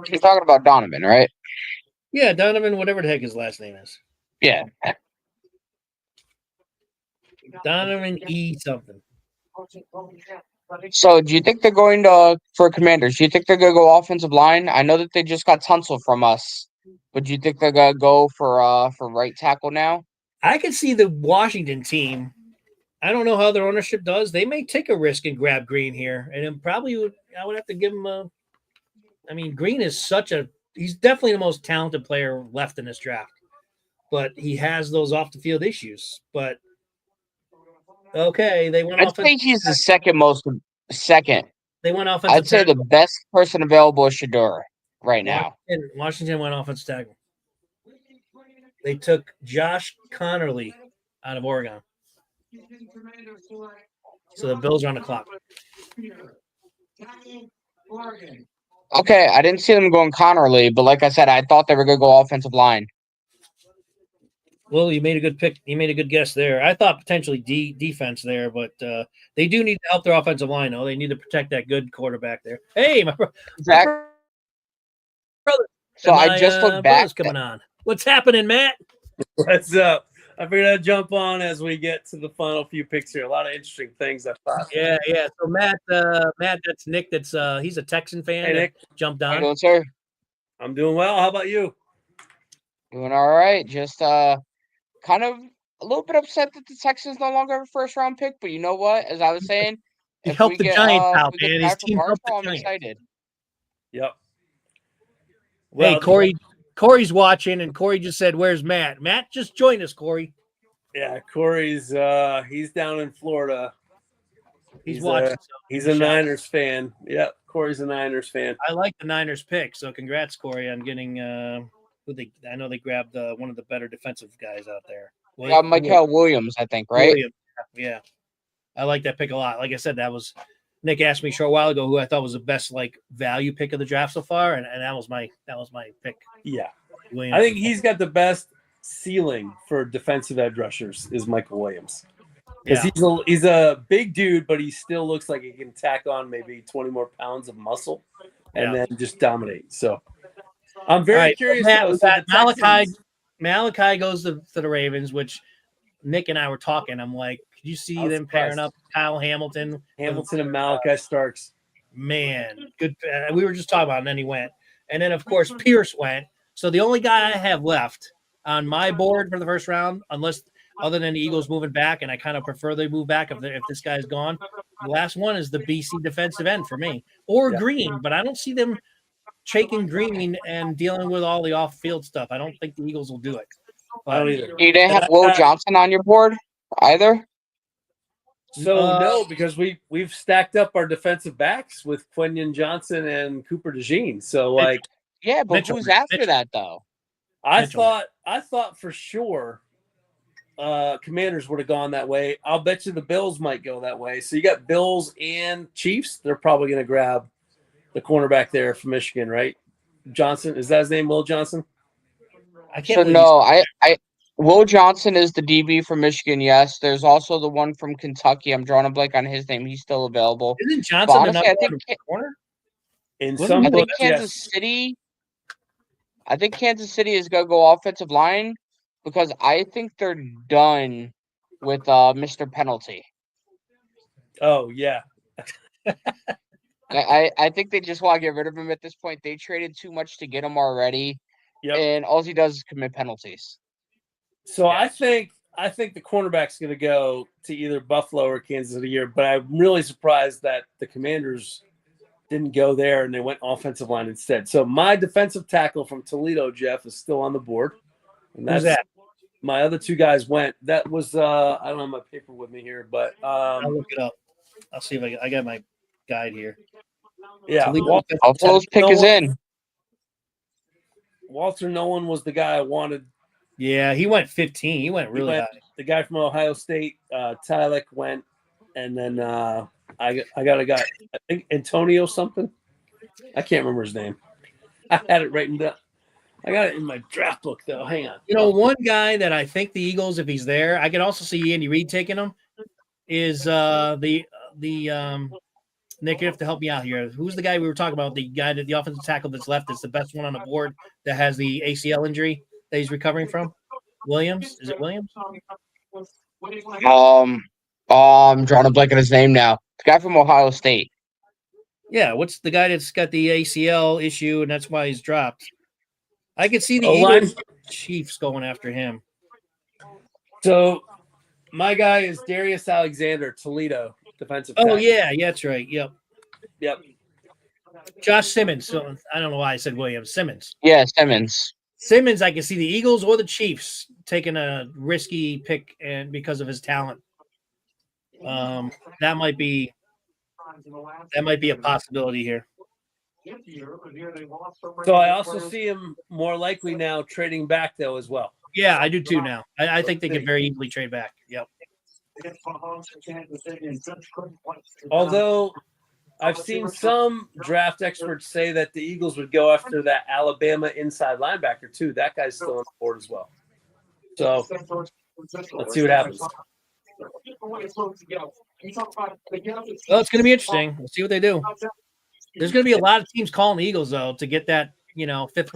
You're talking about Donovan, right?
Yeah, Donovan, whatever the heck his last name is.
Yeah.
Donovan E. something.
So, do you think they're going for Commanders? Do you think they're going to go offensive line? I know that they just got Tunsil from us, but do you think they're going to go for right tackle now?
I could see the Washington team. I don't know how their ownership does. They may take a risk and grab Green here, and then I would have to give him a. I mean, Green is he's definitely the most talented player left in this draft, but he has those off the field issues. But okay, they went
I'd
off.
say he's the second.
They went offensive.
I'd say the best person available is Shedeur right now.
Washington went offensive tackle. They took Josh Connerly out of Oregon. So the Bills are on the clock.
Okay, I didn't see them going Connerly, but like I said, I thought they were going to go offensive line.
Well, you made a good pick. You made a good guess there. I thought potentially defense there, but they do need to help their offensive line, though. They need to protect that good quarterback there. Hey, my brother.
So I just looked back.
Coming on. What's happening, Matt?
What's up? I figured I'd jump on as we get to the final few picks here. A lot of interesting things I thought.
Yeah. So Matt, that's Nick. That's he's a Texan fan.
Hey, Nick.
Jumped on.
How you doing, sir?
I'm doing well. How about you?
Doing all right. Just kind of a little bit upset that the Texans no longer have a first round pick, but you know what? As I was saying,
he helped the Giants out, man. His team helped the
I'm
Giants.
excited.
Yep.
Well, hey, Corey's watching, and Corey just said, "Where's Matt?" Matt, just join us, Corey.
Yeah, Corey's he's down in Florida.
He's watching.
He's a Niners fan. Yep, Corey's a Niners fan.
I like the Niners pick, so congrats, Corey, on getting I know they grabbed one of the better defensive guys out there.
Michael Williams, I think, right?
Williams. Yeah. I like that pick a lot. Like I said, that was Nick asked me a short while ago who I thought was the best value pick of the draft so far, and that was my pick.
Yeah.
Williams.
I think he's got the best ceiling for defensive edge rushers is Michael Williams. Because he's a big dude, but he still looks like he can tack on maybe 20 more pounds of muscle and then just dominate. So I'm very curious.
Malachi goes to the Ravens, which Nick and I were talking. I'm like, could you see them pairing up Kyle Hamilton
and Malachi Starks?
Man, good. We were just talking about it, and then he went. And then, of course, Pierce went. So the only guy I have left on my board for the first round, other than the Eagles moving back, and I kind of prefer they move back if this guy's gone, the last one is the BC defensive end for me. Or Green, but I don't see them taking Green and dealing with all the off-field stuff. I don't think the Eagles will do it.
I don't either.
You didn't have Will Johnson on your board either?
So no, because we've stacked up our defensive backs with Quentin Johnson and Cooper DeJean. So but
who's after that though?
I thought for sure Commanders would have gone that way. I'll bet you the Bills might go that way. So you got Bills and Chiefs. They're probably going to grab the cornerback there from Michigan, right? Johnson, is that his name? Will Johnson?
I can't
So
believe
no, I Will Johnson is the DB from Michigan. Yes, there's also the one from Kentucky. I'm drawing a blank on his name. He's still available.
isn't
But
Johnson
honestly,
another corner?
In
Wasn't
some
he
I think
books,
Kansas
yes.
City. I think Kansas City is gonna go offensive line because I think they're done with Mr. Penalty.
Oh, yeah.
I think they just want to get rid of him at this point. They traded too much to get him already,
Yep.
and all he does is commit penalties.
So
Yeah.
I think the cornerback's going to go to either Buffalo or Kansas City here, but I'm really surprised that the Commanders didn't go there and they went offensive line instead. So my defensive tackle from Toledo, Geoff, is still on the board. And
Who's
that's
that?
my other two guys went. That was I don't have my paper with me here, but
I'll look it up. I'll see if I got my guide here.
yeah,
Toledo
Buffalo's pick is in.
Walter Nolan was the guy I wanted.
Yeah, he went 15. He went really high.
The guy from Ohio State, Tylik went, and then I got a guy, I think Antonio something. I can't remember his name. I had it written down. I got it in my draft book though. Hang on.
You know, one guy that I think the Eagles, if he's there, I could also see Andy Reid taking him. Is the Nick, you have to help me out here. Who's the guy we were talking about? The guy that the offensive tackle that's left is the best one on the board that has the ACL injury that he's recovering from. Williams? Is it Williams?
I'm drawing a blank on his name now. The guy from Ohio State.
Yeah, what's the guy that's got the ACL issue and that's why he's dropped? I could see the
O-line?
Eagles Chiefs going after him.
So my guy is Darius Alexander, Toledo defensive.
Oh
tackle.
yeah, that's right. Yep.
Yep.
Josh Simmons. So I don't know why I said Williams. Simmons.
Yeah, Simmons.
Simmons, I can see the Eagles or the Chiefs taking a risky pick and because of his talent. That might be a possibility here.
So I also see him more likely now trading back though as well.
Yeah, I do too now. I think they could very easily trade back. Yep.
Although I've seen some draft experts say that the Eagles would go after that Alabama inside linebacker too. That guy's still on the board as well. So let's see what happens.
Well, it's going to be interesting. We'll see what they do. There's going to be a lot of teams calling the Eagles though to get that fifth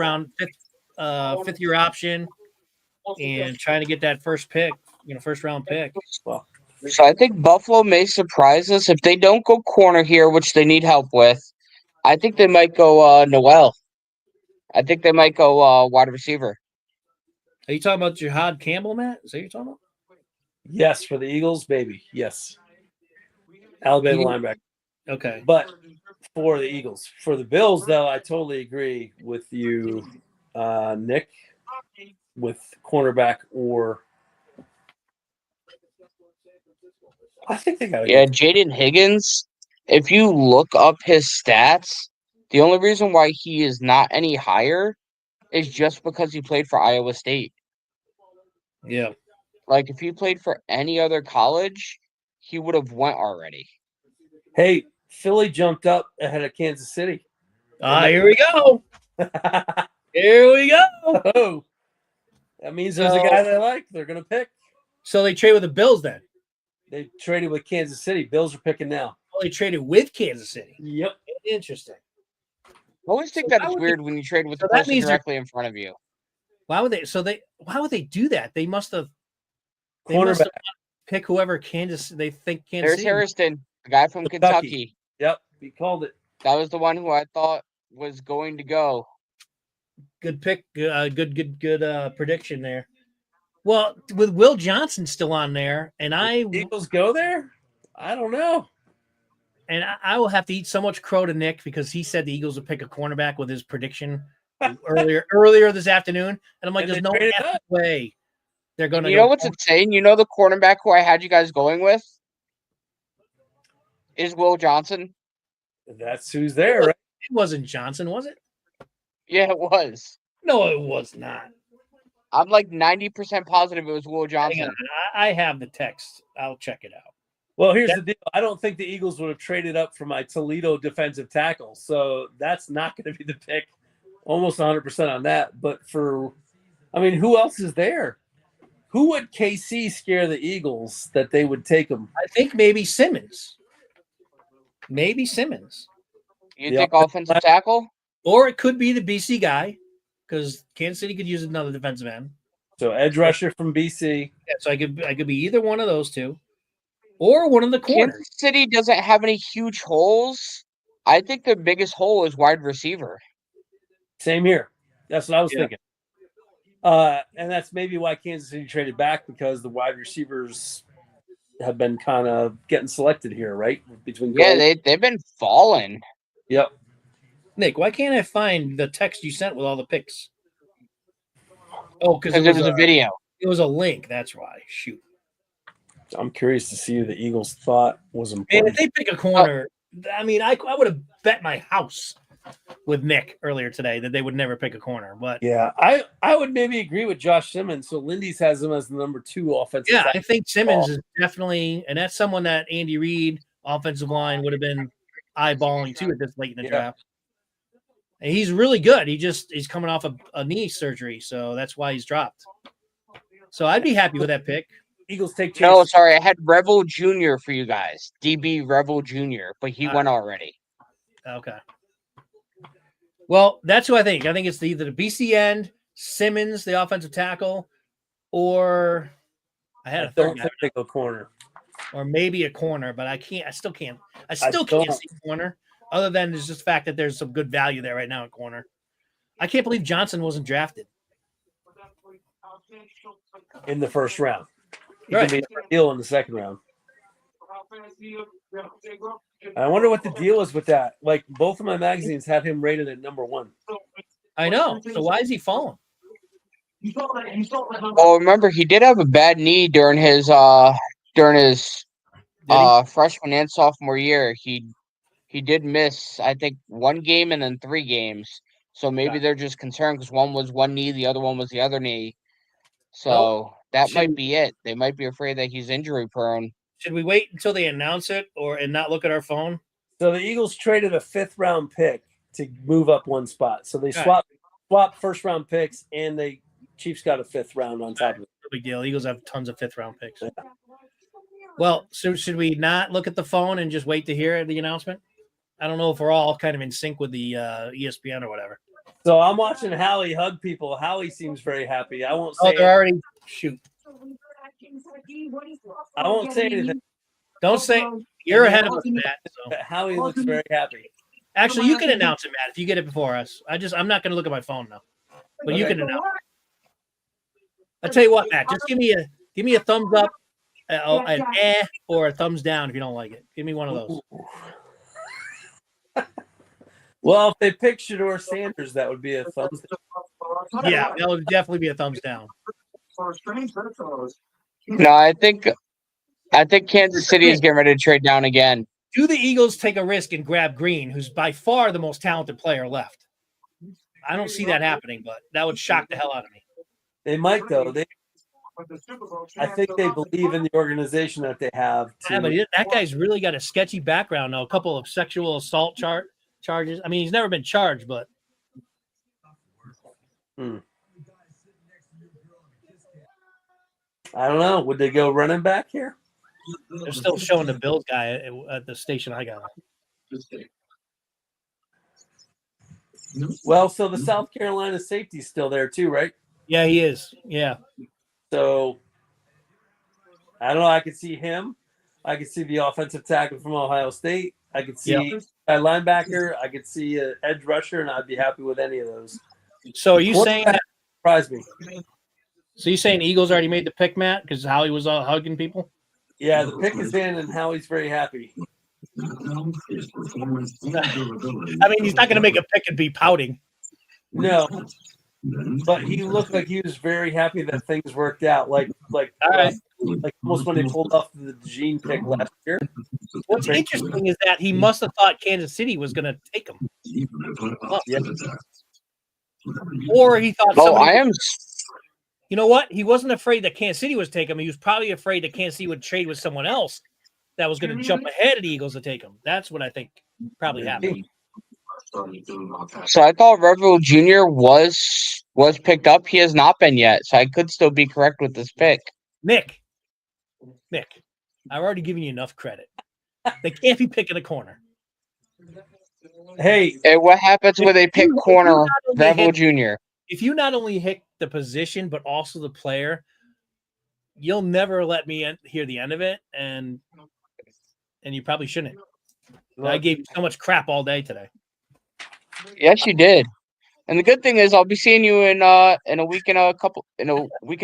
year option and trying to get that first round pick.
Well,
So I think Buffalo may surprise us if they don't go corner here, which they need help with. I think they might go Noel. I think they might go wide receiver.
Are you talking about Jihad Campbell, Matt? Is that what you're talking about?
yes, for the Eagles, baby. Yes. Alabama linebacker.
Okay.
But for the Eagles. For the Bills, though, I totally agree with you, Nick, with cornerback or I think they got to
Jaden Higgins, if you look up his stats, the only reason why he is not any higher is just because he played for Iowa State.
Yeah.
Like, if he played for any other college, he would have went already.
Hey, Philly jumped up ahead of Kansas City.
Here we go. Here we go.
Oh, that means there's a guy they like. They're going to pick.
So they trade with the Bills then?
They traded with Kansas City. Bills are picking now.
Oh, they traded with Kansas City.
Yep.
Interesting.
I always think that's weird when you trade with the person directly in front of you.
Why would they? Why would they do that? They must have.
Cornerback.
Pick whoever they think Kansas
There's
City.
Harrison, the guy from Kentucky.
Yep, he called it.
That was the one who I thought was going to go.
Good pick. Good prediction there. Well, with Will Johnson still on there, and
Eagles go there? I don't know.
And I will have to eat so much crow to Nick because he said the Eagles would pick a cornerback with his prediction earlier this afternoon, and I'm like, there's no way they're going to.
You know what's insane? You know the cornerback who I had you guys going with is Will Johnson.
That's who's there, right?
It wasn't Johnson, was it?
Yeah, it was.
No, it was not.
I'm like 90% positive it was Will
Hang
Johnson.
on, I have the text. I'll check it out.
Well, here's the deal. I don't think the Eagles would have traded up for my Toledo defensive tackle, so that's not going to be the pick. Almost 100% on that. But who else is there? Who would KC scare the Eagles that they would take him?
I think maybe Simmons. Maybe Simmons.
You think offensive tackle?
Or it could be the BC guy, because Kansas City could use another defensive end.
So edge rusher from BC.
Yeah, so I could be either one of those two, or one of the corners.
Kansas City doesn't have any huge holes. I think the biggest hole is wide receiver.
Same here. That's what I was thinking. And that's maybe why Kansas City traded back, because the wide receivers have been kind of getting selected here, right?
They've been falling.
Yep.
Nick, why can't I find the text you sent with all the picks? Oh, because
it was a video.
It was a link. That's why. Shoot.
I'm curious to see who the Eagles thought was important.
And if they pick a corner, I would have bet my house with Nick earlier today that they would never pick a corner. But
yeah, I would maybe agree with Josh Simmons. So Lindy's has him as the number 2 offensive.
Yeah, I think Simmons is definitely, and that's someone that Andy Reid offensive line would have been eyeballing too at this late in the draft. And he's really good. He's coming off a knee surgery, so that's why he's dropped. So I'd be happy with that pick.
Eagles take Chase.
No, sorry, I had Revel Jr. for you guys. DB Revel Jr., but he went already.
Okay. Well, that's who I think. I think it's either the BC end, Simmons, the offensive tackle, or I
don't think they go corner.
Or maybe a corner, but I still can't see corner. Other than there's just the fact that there's some good value there right now at corner. I can't believe Johnson wasn't drafted
in the first round. He
right.
can be a deal in the second round. I wonder what the deal is with that. Like, both of my magazines have him rated at number 1.
I know. So why is he falling?
Well, remember, he did have a bad knee during his freshman and sophomore year. He did miss, I think, 1 game and then 3 games. So maybe they're just concerned because one was one knee, the other one was the other knee. So that might be it. They might be afraid that he's injury prone.
Should we wait until they announce it and not look at our phone?
So the Eagles traded a 5th round pick to move up 1 spot. So they swapped first round picks, and the Chiefs got a 5th round on top of it.
No big deal. Eagles have tons of 5th round picks. Yeah. Well, so should we not look at the phone and just wait to hear the announcement? I don't know if we're all kind of in sync with the ESPN or whatever.
So I'm watching Howie hug people. Howie seems very happy. I won't say.
Oh, they're already shoot.
I won't say anything.
Don't say you're ahead of us, Matt. So.
Howie looks very happy.
Actually, you can announce it, Matt, if you get it before us. I'm not going to look at my phone now, but you can announce it. I'll tell you what, Matt. Just give me a thumbs up, an or a thumbs down if you don't like it. Give me one of those.
Well, if they pick Shedeur Sanders, that would be a thumbs down.
Yeah, that would definitely be a thumbs down.
No, I think Kansas City is getting ready to trade down again.
Do the Eagles take a risk and grab Green, who's by far the most talented player left? I don't see that happening, but that would shock the hell out of me.
They might, though. I think they believe in the organization that they have.
Yeah, but that guy's really got a sketchy background now. A couple of sexual assault charges. I mean, he's never been charged, but.
I don't know. Would they go running back here?
They're still showing the Bills guy at the station I got.
Well, so the South Carolina safety's still there too, right?
Yeah, he is. Yeah.
So I don't know. I could see him. I could see the offensive tackle from Ohio State. I could see a linebacker. I could see an edge rusher, and I'd be happy with any of those.
So are you saying that?
Surprised me.
So you saying Eagles already made the pick, Matt, because Howie was hugging people?
Yeah, the pick is in, and Howie's very happy.
I mean, he's not going to make a pick and be pouting.
No, but he looked like he was very happy that things worked out. Like almost when they pulled off the Gene pick last year.
What's interesting is that he must have thought Kansas City was going to take him. You know what? He wasn't afraid that Kansas City was taking him. He was probably afraid that Kansas City would trade with someone else that was going to jump ahead of the Eagles to take him. That's what I think probably happened.
So I thought Revel Jr. was picked up. He has not been yet, so I could still be correct with this pick.
Nick, I've already given you enough credit. They can't be picking a corner.
Hey,
And what happens when they pick corner Revel Jr.?
If you not only hit the position but also the player, you'll never let me hear the end of it, and you probably shouldn't. I gave you so much crap all day today.
Yes, you did. And the good thing is, I'll be seeing you in a week and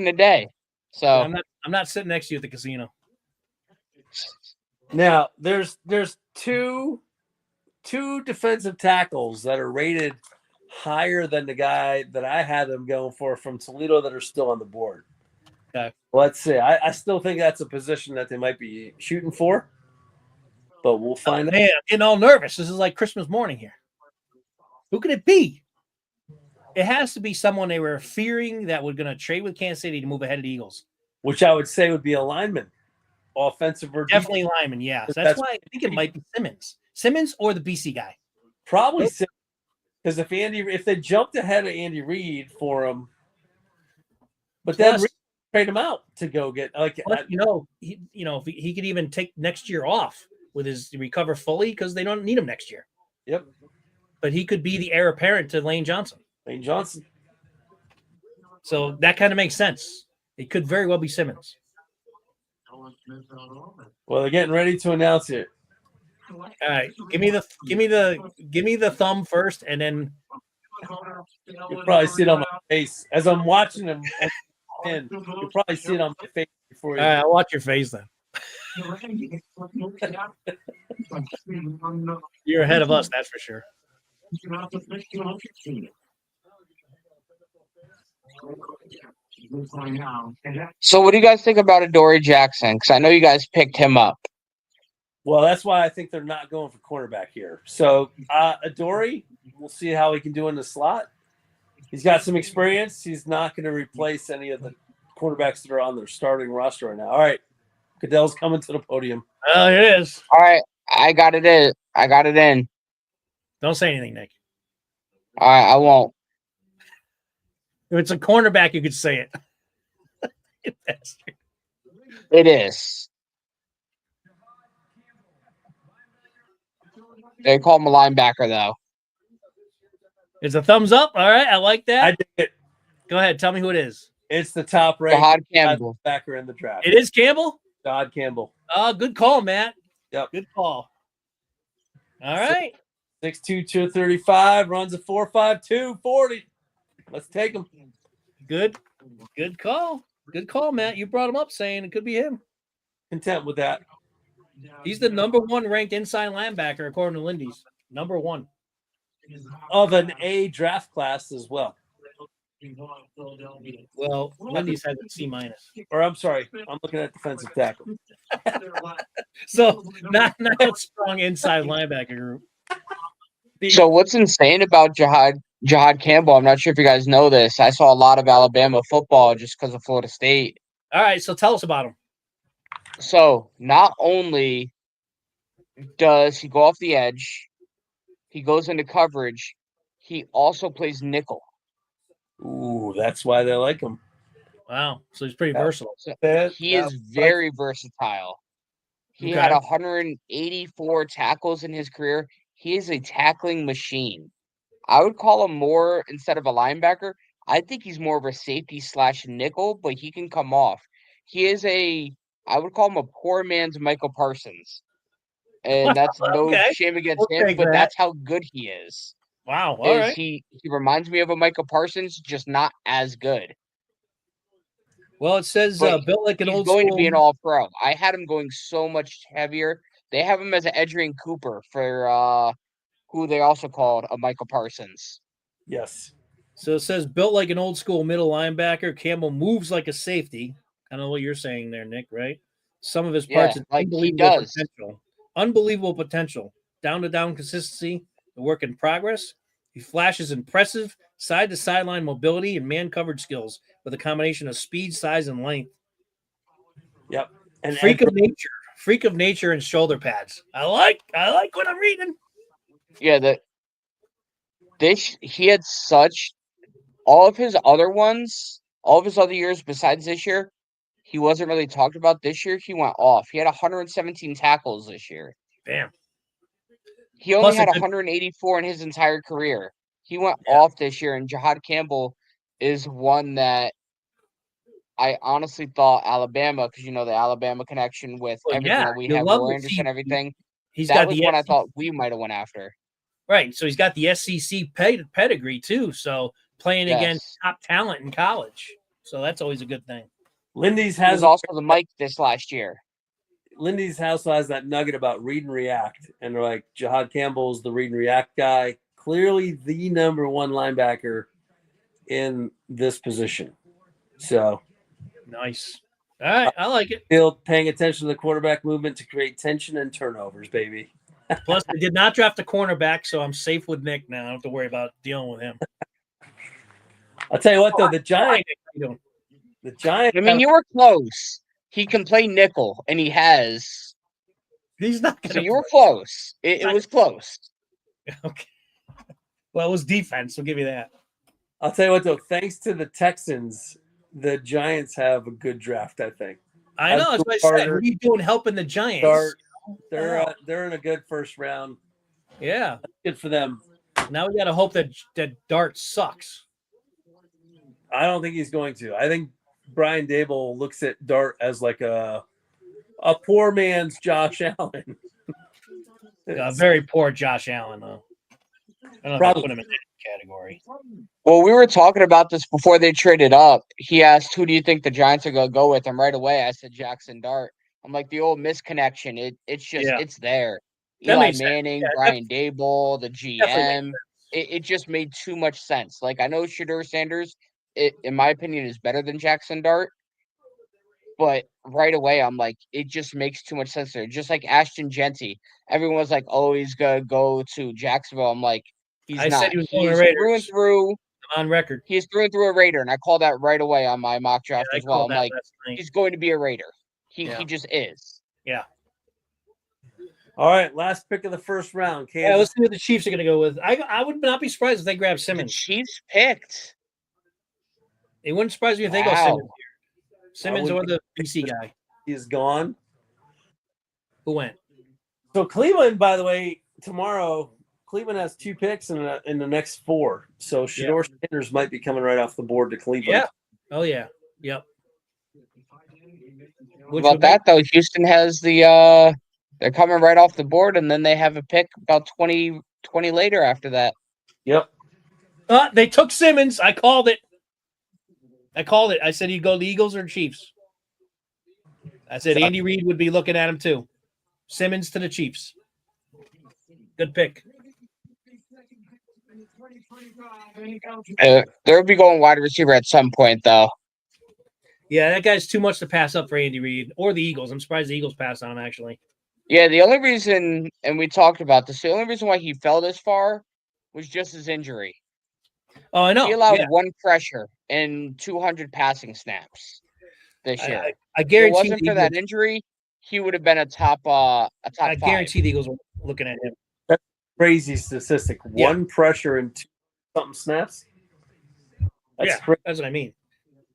a day. So
I'm not sitting next to you at the casino.
now there's two defensive tackles that are rated higher than the guy that I had them going for from Toledo that are still on the board.
Okay.
Let's see. I still think that's a position that they might be shooting for, but we'll find out.
Man, I'm getting all nervous. This is like Christmas morning here. Who could it be? It has to be someone they were fearing that was going to trade with Kansas City to move ahead of the Eagles.
Which I would say would be a lineman, offensive or
Definitely lineman, yeah. So that's why I think it might be Simmons or the BC guy.
Probably Simmons. Because if they jumped ahead of Andy Reid for him, but then Reid trade him out to go get
if he could even take next year off with his recover fully because they don't need him next year.
Yep.
But he could be the heir apparent to Lane Johnson. So that kind of makes sense. It could very well be Simmons.
Well, they're getting ready to announce it.
All right, give me the thumb first, and then
you'll probably see it on my face as I'm watching them. And you'll probably see it on my face before you.
All right, I'll watch your face then. You're ahead of us, that's for sure.
So what do you guys think about Adoree Jackson? Because I know you guys picked him up.
Well, that's why I think they're not going for cornerback here. So Adoree, we'll see how he can do in the slot. He's got some experience. He's not going to replace any of the quarterbacks that are on their starting roster right now. All right, Goodell's coming to the podium.
Oh, it is.
All right, I got it in.
Don't say anything, Nick.
All right, I won't.
If it's a cornerback, you could say it.
It is. They call him a linebacker, though.
It's a thumbs up. All right, I like that.
I did it.
Go ahead, tell me who it is.
It's the top ranked
Jahad Campbell
backer in the draft.
It is Campbell.
Jahad Campbell.
Oh, good call, Matt.
Yep.
Good call. All right.
6'2", 235, runs a 4.52, 40. Let's take him.
Good call. Good call, Matt. You brought him up saying it could be him.
Content with that.
He's the number one ranked inside linebacker according to Lindy's. Number one.
Of an A draft class as well.
Well, Lindy's has a C-.
Or I'm sorry, I'm looking at defensive tackle.
So not a strong inside linebacker group.
So what's insane about Jahad Campbell, I'm not sure if you guys know this. I saw a lot of Alabama football just because of Florida State.
All right, so tell us about him.
So not only does he go off the edge, he goes into coverage, he also plays nickel.
Ooh, that's why they like him.
Wow, so he's pretty versatile.
So he is very versatile. He had 184 tackles in his career. He is a tackling machine. I would call him more, instead of a linebacker, I think he's more of a safety / nickel, but he can come off. He is I would call him a poor man's Michael Parsons. And that's no shame against him, but that's how good he is.
Wow. All right.
He reminds me of a Michael Parsons, just not as good.
Well, it says built like an old school.
He's going to be an all-pro. I had him going so much heavier. They have him as an Adrian Cooper for who they also called a Michael Parsons.
Yes.
So it says built like an old school middle linebacker. Campbell moves like a safety. Kind of what you're saying there, Nick, right? Some of his parts are unbelievable potential. Unbelievable potential. Down-to-down consistency, a work in progress. He flashes impressive side-to-sideline mobility and man-coverage skills with a combination of speed, size, and length.
Yep. And
Freak of nature, and shoulder pads. I like what I'm reading.
Yeah, he had such all of his other years besides this year, he wasn't really talked about. This year, he went off. He had 117 tackles this year.
Damn.
He only had 184 in his entire career. He went off this year, and Jahad Campbell is one that I honestly thought Alabama, because the Alabama connection with everything that we have, Roy Anderson, everything. That was one I thought we might have went after.
Right, so he's got the SEC pedigree too. So playing against top talent in college, so that's always a good thing.
Lindy's
has also the mic this last year.
Lindy's house has that nugget about read and react, and they're like, Jahad Campbell's the read and react guy, clearly the number one linebacker in this position. So
nice. All right, I like it.
Still paying attention to the quarterback movement to create tension and turnovers, baby.
Plus, they did not draft a cornerback, so I'm safe with Nick now. I don't have to worry about dealing with him.
I'll tell you what, though, the Giants.
I mean, you were close. He can play nickel, and he has.
He's not.
So you were close. It was close.
Okay. Well, it was defense. We'll give you that.
I'll tell you what, though. Thanks to the Texans, the Giants have a good draft, I think.
I know. That's what I said. What are you doing helping the Giants?
They're in a good first round.
Yeah.
That's good for them.
Now we got to hope that Dart sucks.
I don't think he's going to. I think Brian Dable looks at Dart as like a poor man's Josh Allen.
A very poor Josh Allen, though. I don't know if I put him in that category.
Well, we were talking about this before they traded up. He asked, who do you think the Giants are going to go with? And right away, I said Jackson Dart. I'm like, the old misconnection. It's there. Eli Manning, Brian Dable, the GM. It just made too much sense. Like, I know Shedeur Sanders, in my opinion, is better than Jackson Dart. But right away, I'm like, it just makes too much sense there. Just like Ashton Genty. Everyone was like, oh, he's going to go to Jacksonville. I'm like, he's not.
Said he was going to
Raiders.
Through and
through.
On record.
He's through and through a Raider, and I called that right away on my mock draft as well. I'm like, he's going to be a Raider. He just is.
Yeah.
All right, last pick of the first round.
Yeah, let's see what the Chiefs are going to go with. I would not be surprised if they grab Simmons.
The Chiefs picked.
It wouldn't surprise me if they go Simmons here. Simmons or the BC guy.
He's gone.
Who went?
So Cleveland, by the way, tomorrow, Cleveland has 2 picks in the next 4. So Shedeur Sanders might be coming right off the board to Cleveland.
Yeah. Oh, yeah. Yep.
About that, though, Houston has they're coming right off the board, and then they have a pick about 20 later after that.
Yep.
They took Simmons. I called it. I said he'd go the Eagles or Chiefs. I said Andy Reid would be looking at him too. Simmons to the Chiefs. Good pick.
They'll be going wide receiver at some point, though.
Yeah, that guy's too much to pass up for Andy Reid or the Eagles. I'm surprised the Eagles passed on him, actually.
Yeah, the only reason, and we talked about this, the only reason why he fell this far was just his injury.
Oh, I know.
He allowed 1 pressure and 200 passing snaps this year.
I guarantee
if it wasn't for that injury, he would have been a top I
guarantee the Eagles were looking at him.
That's a crazy statistic. 1 pressure and 2 something snaps.
That's what I mean.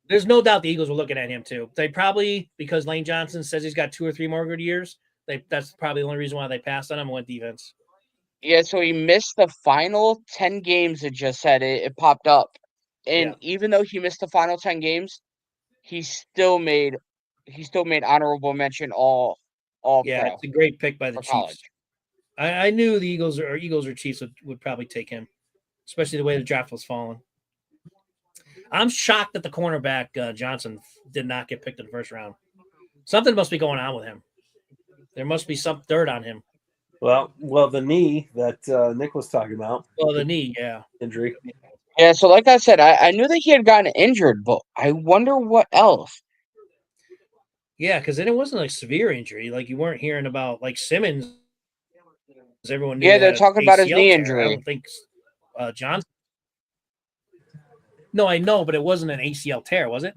There's no doubt the Eagles were looking at him too. They probably, because Lane Johnson says he's got 2 or 3 more good years, that's probably the only reason why they passed on him and went defense.
Yeah, so he missed the final 10 games. It just said it popped up. And even though he missed the final 10 games, he still made honorable mention all pro.
It's a great pick by the Chiefs. I knew the Eagles or Chiefs would probably take him, especially the way the draft was falling. I'm shocked that the cornerback Johnson did not get picked in the first round. Something must be going on with him. There must be some dirt on him.
Well, the knee that Nick was talking about.
Well, the knee,
injury.
Yeah, so like I said, I knew that he had gotten injured, but I wonder what else.
Yeah, because then it wasn't like severe injury. Like you weren't hearing about like Simmons. Everyone knew.
Yeah, they're talking about his knee injury.
I don't think. Johnson. No, I know, but it wasn't an ACL tear, was it?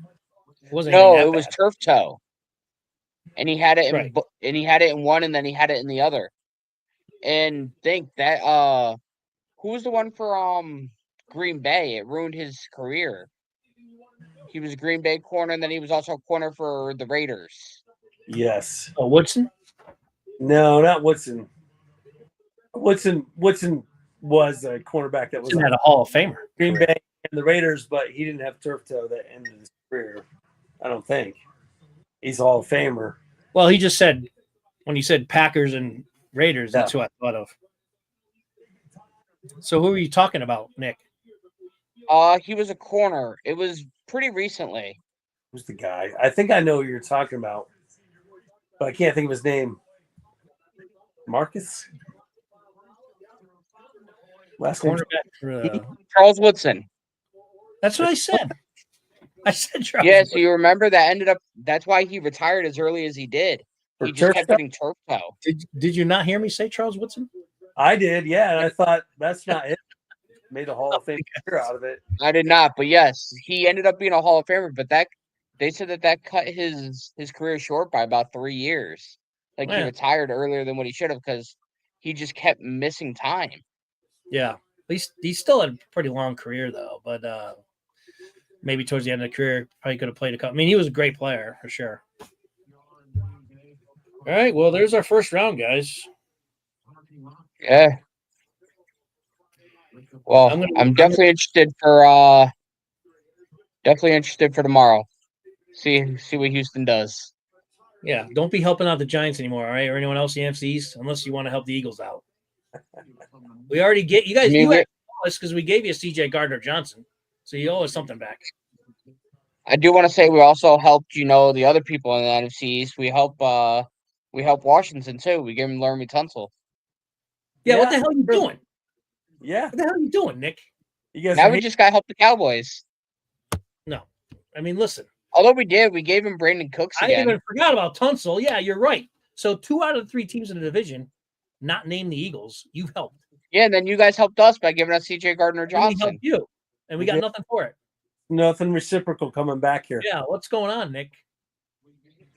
It wasn't
No,
anything
it
that
was
bad.
turf toe, and he had it in
Right.
and he had it in one, and then he had it in the other. And think that who was the one for Green Bay? It ruined his career. He was a Green Bay corner, and then he was also a corner for the Raiders.
Yes.
Oh, Woodson?
No, not Woodson. Woodson was a cornerback that was
Woodson had a Hall of Famer.
Green
career.
Bay and the Raiders, but he didn't have turf toe that ended his career. I don't think. He's a Hall of Famer.
Well, he just said when he said Packers and Raiders, that's who I thought of. So who are you talking about, Nick?
He was a corner. It was pretty recently.
Who's the guy? I think I know who you're talking about, but I can't think of his name. Marcus? Last name?
Cornerback.
Charles Woodson.
That's what I said. I said Charles.
Yeah, so you remember that ended up. That's why he retired as early as he did. He just kept getting turf toe.
Did you not hear me say Charles Woodson?
I did, yeah. And I thought that's not it. Made a Hall of Fame career out of it.
I did not, but yes, he ended up being a Hall of Famer. But they said that cut his career short by about 3 years. Like he retired earlier than what he should have because he just kept missing time.
Yeah, at least he still had a pretty long career though. But maybe towards the end of the career, probably could have played a couple. I mean, he was a great player for sure. All right, well, there's our first round, guys.
Yeah. Well, I'm definitely interested for tomorrow. See what Houston does.
Yeah, don't be helping out the Giants anymore, all right, or anyone else in the NFC East, unless you want to help the Eagles out. We already get you guys. You had us because we gave you CJ Gardner-Johnson, so you owe us something back.
I do want to say we also helped the other people in the NFC East. We helped Washington too. We gave him Laramie Tunsil.
Yeah, what the hell are you doing?
Yeah,
what the hell are you doing, Nick?
You guys now we just got to help the Cowboys.
No, I mean listen.
Although we gave him Brandon Cooks again.
I even forgot about Tunsil. Yeah, you're right. So 2 out of the 3 teams in the division, not named the Eagles, you've helped.
Yeah, and then you guys helped us by giving us CJ Gardner-Johnson.
We helped you, and we got nothing for it.
Nothing reciprocal coming back here.
Yeah, what's going on, Nick?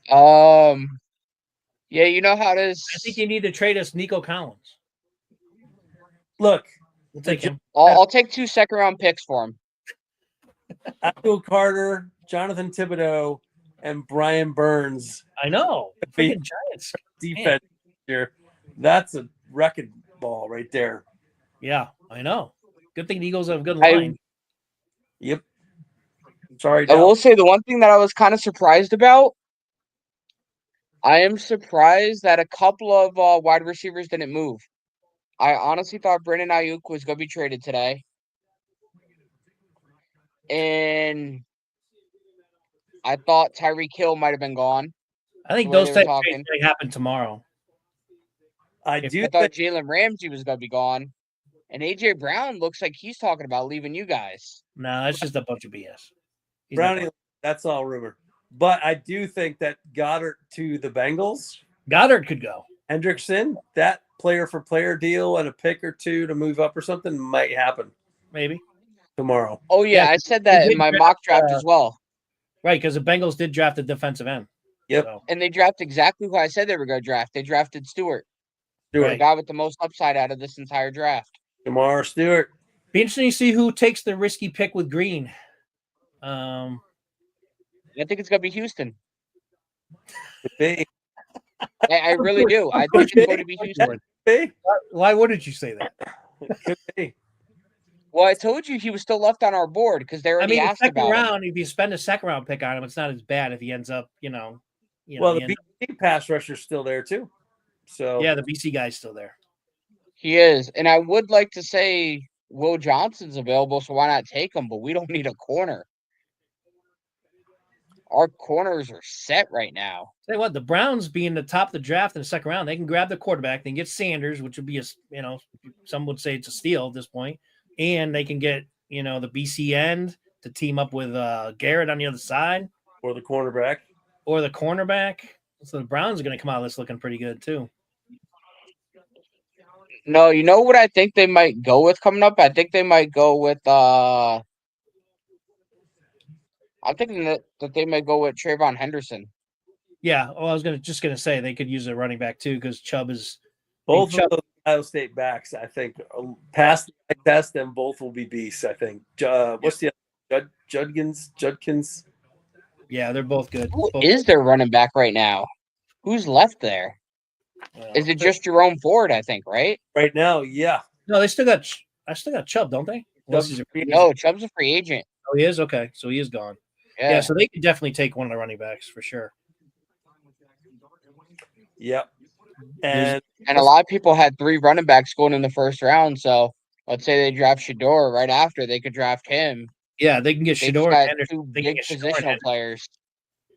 Yeah, you know how it is.
I think you need to trade us Nico Collins.
Look,
we'll take him.
I'll take 2 second-round picks for him.
Abdul Carter, Jonathan Thibodeau, and Brian Burns.
I know. Freaking Giants
defense here. That's a wrecking ball right there.
Yeah, I know. Good thing the Eagles have a good line.
Yep. Sorry.
I will say the one thing that I was kind of surprised about. I am surprised that a couple of wide receivers didn't move. I honestly thought Brandon Ayuk was going to be traded today. And I thought Tyreek Hill might have been gone.
I think those type of trades may happen tomorrow.
I thought Jalen Ramsey was going to be gone. And A.J. Brown looks like he's talking about leaving you guys.
No, that's just a bunch of BS.
Brownie, that's all rumor. But I do think that Goddard to the Bengals.
Goddard could go.
Hendrickson, that player-for-player deal and a pick or 2 to move up or something might happen.
Maybe.
Tomorrow.
Oh, yeah, I said that in my mock draft as well.
Right, because the Bengals did draft a defensive end.
Yep.
So.
And they drafted exactly who I said they were going to draft. They drafted Stewart. The guy with the most upside out of this entire draft.
Jamar Stewart.
Be interesting to see who takes the risky pick with Green.
I think it's going to be Houston. I really do. I think it's going to be Houston.
Why wouldn't you say that?
Could be.
Well, I told you he was still left on our board because they already asked about
round, if you spend a second round pick on him, it's not as bad if he ends up, well,
the BC pass rusher's still there too. So
yeah, the BC guy's still there.
He is. And I would like to say Will Johnson's available, so why not take him? But we don't need a corner. Our corners are set right now.
Tell you what, the Browns being the top of the draft in the second round, they can grab the quarterback, they can get Sanders, which would be some would say it's a steal at this point. And they can get, the BC end to team up with Garrett on the other side.
Or the cornerback.
So the Browns are going to come out of this looking pretty good, too.
No, you know what I think they might go with coming up? I think they might go with I'm thinking that they might go with Trayvon Henderson.
Yeah. Well, I was just gonna say they could use a running back too because Chubb is
Both
Chubb.
of those Ohio State backs, I think, pass the eye test, and both will be beasts. I think. What's the other? Judkins?
Yeah, they're both good.
Who
Both
is their running back right now? Who's left there?
good.
Is it just Jerome Ford? I think, right?
Right now, yeah.
No, they still got. I still got Chubb, don't they? Unless
Chubb's
he's
free
No, Chubb's a free agent.
Oh, he is? Okay. So he is gone.
Yeah.
Yeah, so they could definitely take one of the running backs for sure.
Yep. And
a lot of people had 3 running backs going in the first round. So let's say they draft Shador right after, they could draft him.
Yeah, they can get
They
Shador
just
and
got
Henderson.
2
They can
big
get Shador and
positional
Henderson.
players.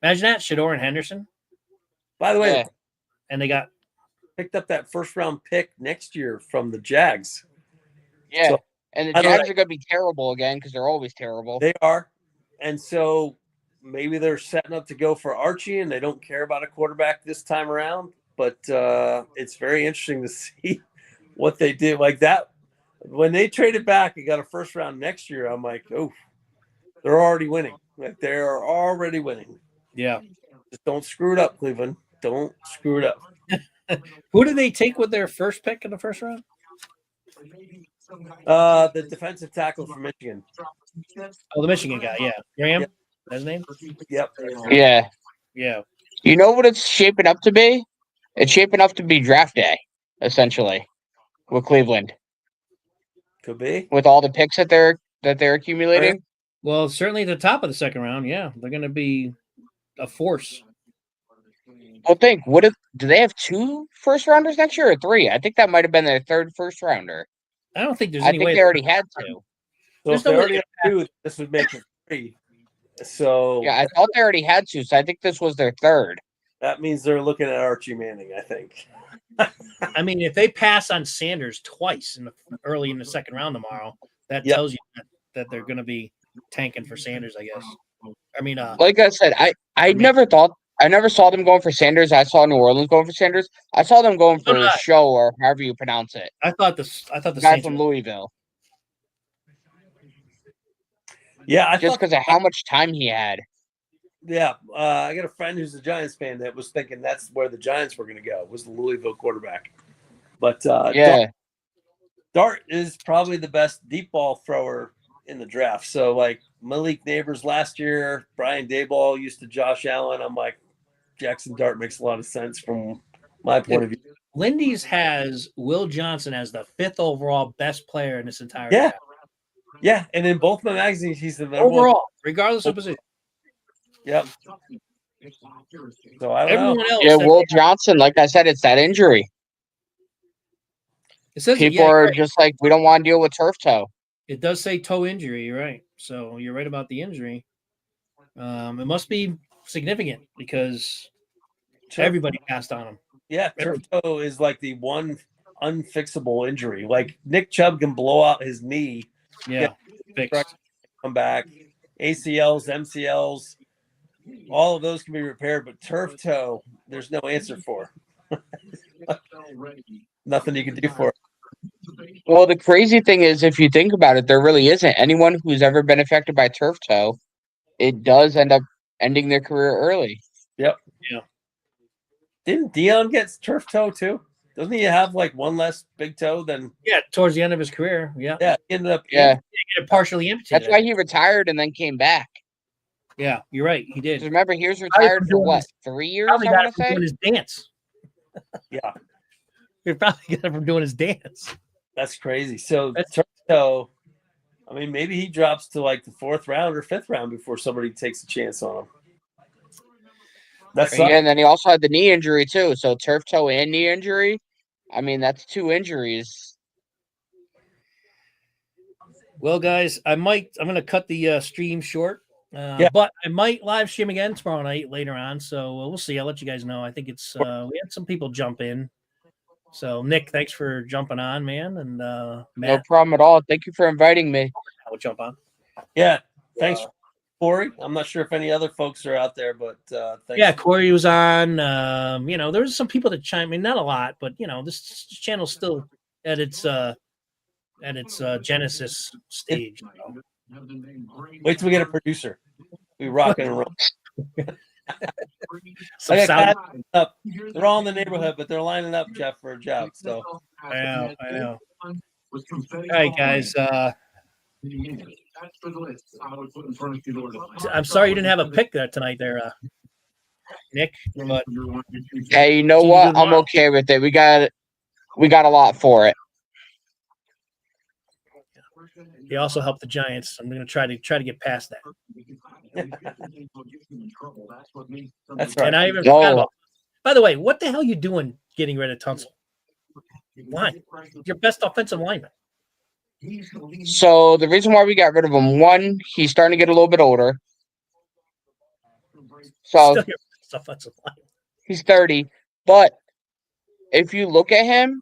Imagine that, Shador and Henderson.
by the way,
Yeah.
And they got
picked up that first round pick next year from the Jags.
Yeah.
So,
And the
by the
Jags
way-
are going to be terrible again because they're always terrible.
They are. And so maybe they're setting up to go for Archie and they don't care about a quarterback this time around. But it's very interesting to see what they did. Like that, when they traded back and got a first round next year, I'm like, oh, they're already winning. Like they are already winning.
yeah.
Just don't screw it up, Cleveland. Don't screw it up.
Who did they take with their first pick in the first round?
The defensive tackle from Michigan.
Oh, the Michigan guy. Yeah, Graham.
Yep.
That's his name.
Yep.
Yeah.
Yeah.
You know what it's shaping up to be? It's shaping up to be draft day, essentially, with Cleveland,
Could be.
with all the picks that they're accumulating.
Well, certainly at the top of the second round. Yeah, they're going to be a force.
Well, do they have 2 first rounders next year or 3? I think that might have been their 3rd first rounder.
I don't think there's
I
any
think
way
they already had 2.
So
There's
if they
no way
already have 2, this would make it 3. So
Yeah, I thought they already had 2, so I think this was their 3rd.
that means they're looking at Archie Manning, I think.
I mean, if they pass on Sanders twice early in the second round tomorrow, that
Yep.
tells you that they're going to be tanking for Sanders, I guess. I mean,
Like I said, I never saw them going for Sanders. I saw New Orleans going for Sanders. I saw them going
So
for
did I.
Show, or however you pronounce it.
I thought the
The guy
Saints
from
were-
Louisville.
Yeah, I
Just
thought.
because of how much time he had.
Yeah, I got a friend who's a Giants fan that was thinking that's where the Giants were going to go, was the Louisville quarterback. But
Yeah.
Dart is probably the best deep ball thrower in the draft. So like Malik Neighbors last year, Brian Daboll used to Josh Allen. I'm like, Jackson Dart makes a lot of sense from my point of view.
Lindy's has Will Johnson as the 5th overall best player in this entire
Yeah.
draft.
Yeah, and in both my magazines, he's the number
Overall,
one.
regardless of position.
Yep. So I don't know.
Everyone else.
Yeah,
said-
Will Johnson, like I said, it's that injury.
It says
People
yeah, you're
are
right.
just like, we don't want to deal with turf toe.
It does say toe injury. You're right. So you're right about the injury. It must be significant because everybody passed on him.
Yeah, turf toe is like the one unfixable injury. Like Nick Chubb can blow out his knee,
Yeah, fixed.
come back. ACLs, MCLs, all of those can be repaired, but turf toe, there's no answer for. Nothing you can do for it.
Well, the crazy thing is, if you think about it, there really isn't. Anyone who's ever been affected by turf toe, it does end up ending their career early.
Yep.
Yeah.
Didn't Dion get turf toe too? Doesn't he have like one less big toe than?
Yeah, towards the end of his career. Yeah.
Yeah, he ended up.
Yeah.
He get partially amputated.
That's why he retired and then came back.
Yeah, you're right. He did.
Because remember, he was retired for what, 3 years,
Probably
I
got
want
it
to
from
say?
doing his dance.
Yeah,
He probably got it from doing his dance.
that's crazy. So turf toe. I mean, maybe he drops to like the 4th round or 5th round before somebody takes a chance on him. That's
Yeah, and then he also had the knee injury too. So turf toe and knee injury. I mean, that's 2 injuries.
Well, guys, I'm going to cut the stream short.
Yeah.
But I might live stream again tomorrow night later on. So we'll see. I'll let you guys know. I think it's we had some people jump in. So Nick, thanks for jumping on, man. And
No
Matt,
problem at all. Thank you for inviting me.
will jump on.
Yeah, thanks, Corey. I'm not sure if any other folks are out there, but thanks.
Yeah, Corey was on. There was some people that chime in, not a lot, but this channel's still at its genesis stage. So.
Wait till we get a producer. We rocking and rolling.
Some
I got
sound.
guys up. They're all in the neighborhood, but they're lining up, Geoff, for a job. So
I know. All right, guys. I'm sorry you didn't have a pick there tonight, there, Nick. But
hey, you know
See you
what? I'm
tomorrow.
okay with it. We got a lot for it.
he also helped the Giants. I'm going to try to get past that.
that's right.
And I even forgot
Oh,
about. By the way, what the hell are you doing getting rid of Tunsil? Why? Your best offensive lineman.
so the reason why we got rid of him, one, he's starting to get a little bit older. So
Still your best offensive lineman.
he's 30. But if you look at him,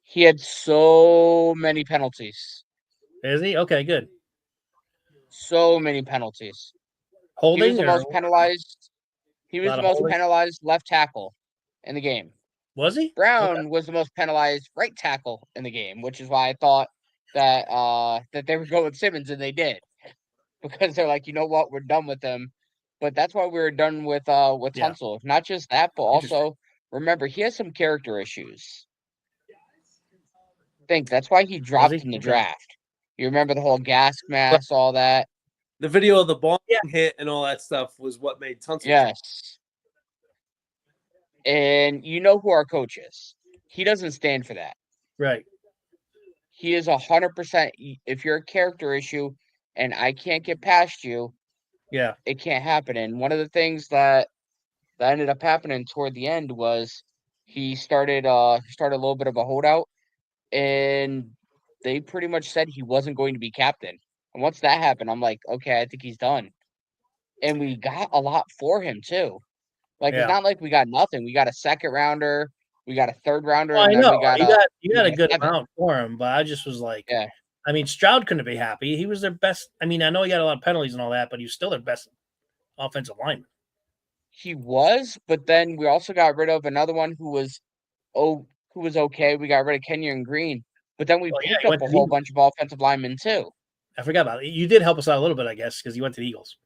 he had so many penalties.
Is he? Okay, good.
So many penalties. He was
Holding
the
or
most penalized. He was
Lot
the
of
most
holding?
penalized left tackle in the game.
was he?
Brown was the most penalized right tackle in the game, which is why I thought that that they would go with Simmons, and they did, because they're like, you know what, we're done with him. But that's why we were done with
Yeah.
Tunsil. Not just that, but also remember he has some character issues. I think that's why he dropped in the
Okay.
draft. You remember the whole gas mask, all that.
The video of the ball
Yeah.
hit and all that stuff was what made Tunsil.
Yes. And you know who our coach is. He doesn't stand for that.
Right.
He is 100%. If you're a character issue and I can't get past you,
Yeah.
it can't happen. And one of the things that ended up happening toward the end was he started a little bit of a holdout, and they pretty much said he wasn't going to be captain. And once that happened, I'm like, okay, I think he's done. And we got a lot for him too. Like,
Yeah.
it's not like we got nothing. We got a second rounder, we got a third rounder,
Well, I
and then
know
we got
you got a good
7.
amount for him, but I just was like,
Yeah.
I mean, Stroud couldn't be happy. He was their best. I mean, I know he got a lot of penalties and all that, but he was still their best offensive lineman.
He was, but then we also got rid of another one who was okay. We got rid of Kenyon Green, but then we
Well, yeah,
picked
he
up
went
a
to the
whole
Eagles.
bunch of offensive linemen too.
I forgot about it. You did help us out a little bit, I guess, because you went to the Eagles.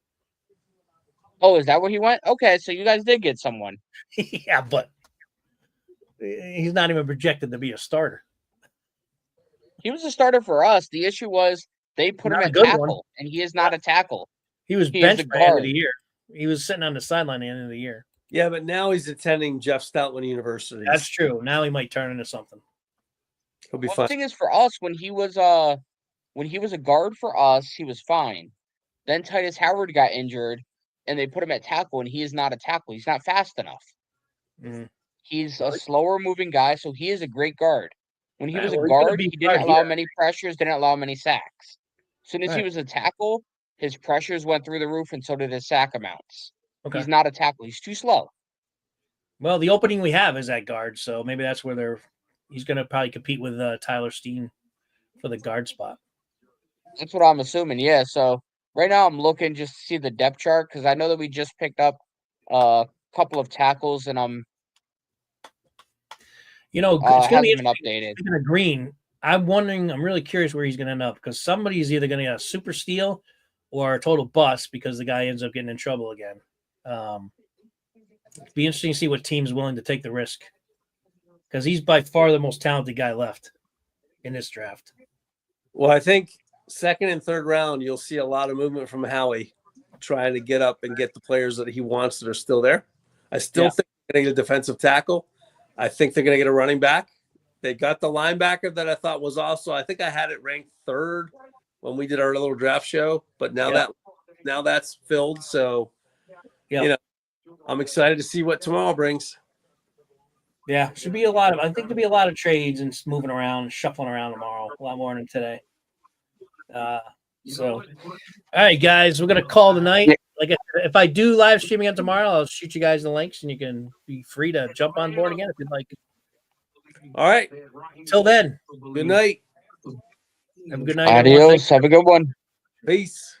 Oh, is that where he went? Okay, so you guys did get someone.
Yeah, but he's not even projected to be a starter.
He was a starter for us. The issue was they put him
Not a
at
good
tackle,
one.
and he is not a tackle.
He was
He is
benched
a
by the end of
guard.
the year. He was sitting on the sideline at the end of the year.
Yeah, but now he's attending Jeff Stoutland University.
That's true. Now he might turn into something.
He'll be
Well,
fine.
the thing is, for us, when he was a guard for us, he was fine. Then Titus Howard got injured, and they put him at tackle, and he is not a tackle. He's not fast enough.
Mhm.
He's a slower moving guy, so he is a great guard. When he
All
was
right,
a
well, he's gonna
guard,
be
he didn't
guard
allow
here.
many pressures, didn't allow many sacks. As soon as he
Right.
was a tackle, his pressures went through the roof, and so did his sack amounts.
Okay.
He's not a tackle. He's too slow.
Well, the opening we have is at guard, so maybe that's where he's going to probably compete with Tyler Steen for the guard spot.
That's what I'm assuming, yeah. So right now I'm looking just to see the depth chart because I know that we just picked up a couple of tackles, and
You know, it's going to be
hasn't been
interesting.
updated.
Speaking of Green, I'm really curious where he's going to end up because somebody's either going to get a super steal or a total bust because the guy ends up getting in trouble again. It'd be interesting to see what team's willing to take the risk because he's by far the most talented guy left in this draft.
Well, I think second and third round, you'll see a lot of movement from Howie trying to get up and get the players that he wants that are still there. I still think they're going to get a defensive tackle. I think they're going to get a running back. They got the linebacker that I thought was also, I think I had it ranked third when we did our little draft show, but now that's filled. So, you know, I'm excited to see what tomorrow brings.
Yeah, I think there'll be a lot of trades and moving around, shuffling around tomorrow, a lot more than today. So, all right, guys, we're gonna call the night. Like, if I do live streaming again tomorrow, I'll shoot you guys the links, and you can be free to jump on board again if you'd like.
All right.
Till then,
Good night.
have a good night. Everyone.
Adios. Have a good one.
Peace.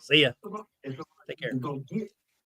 See ya. Take care.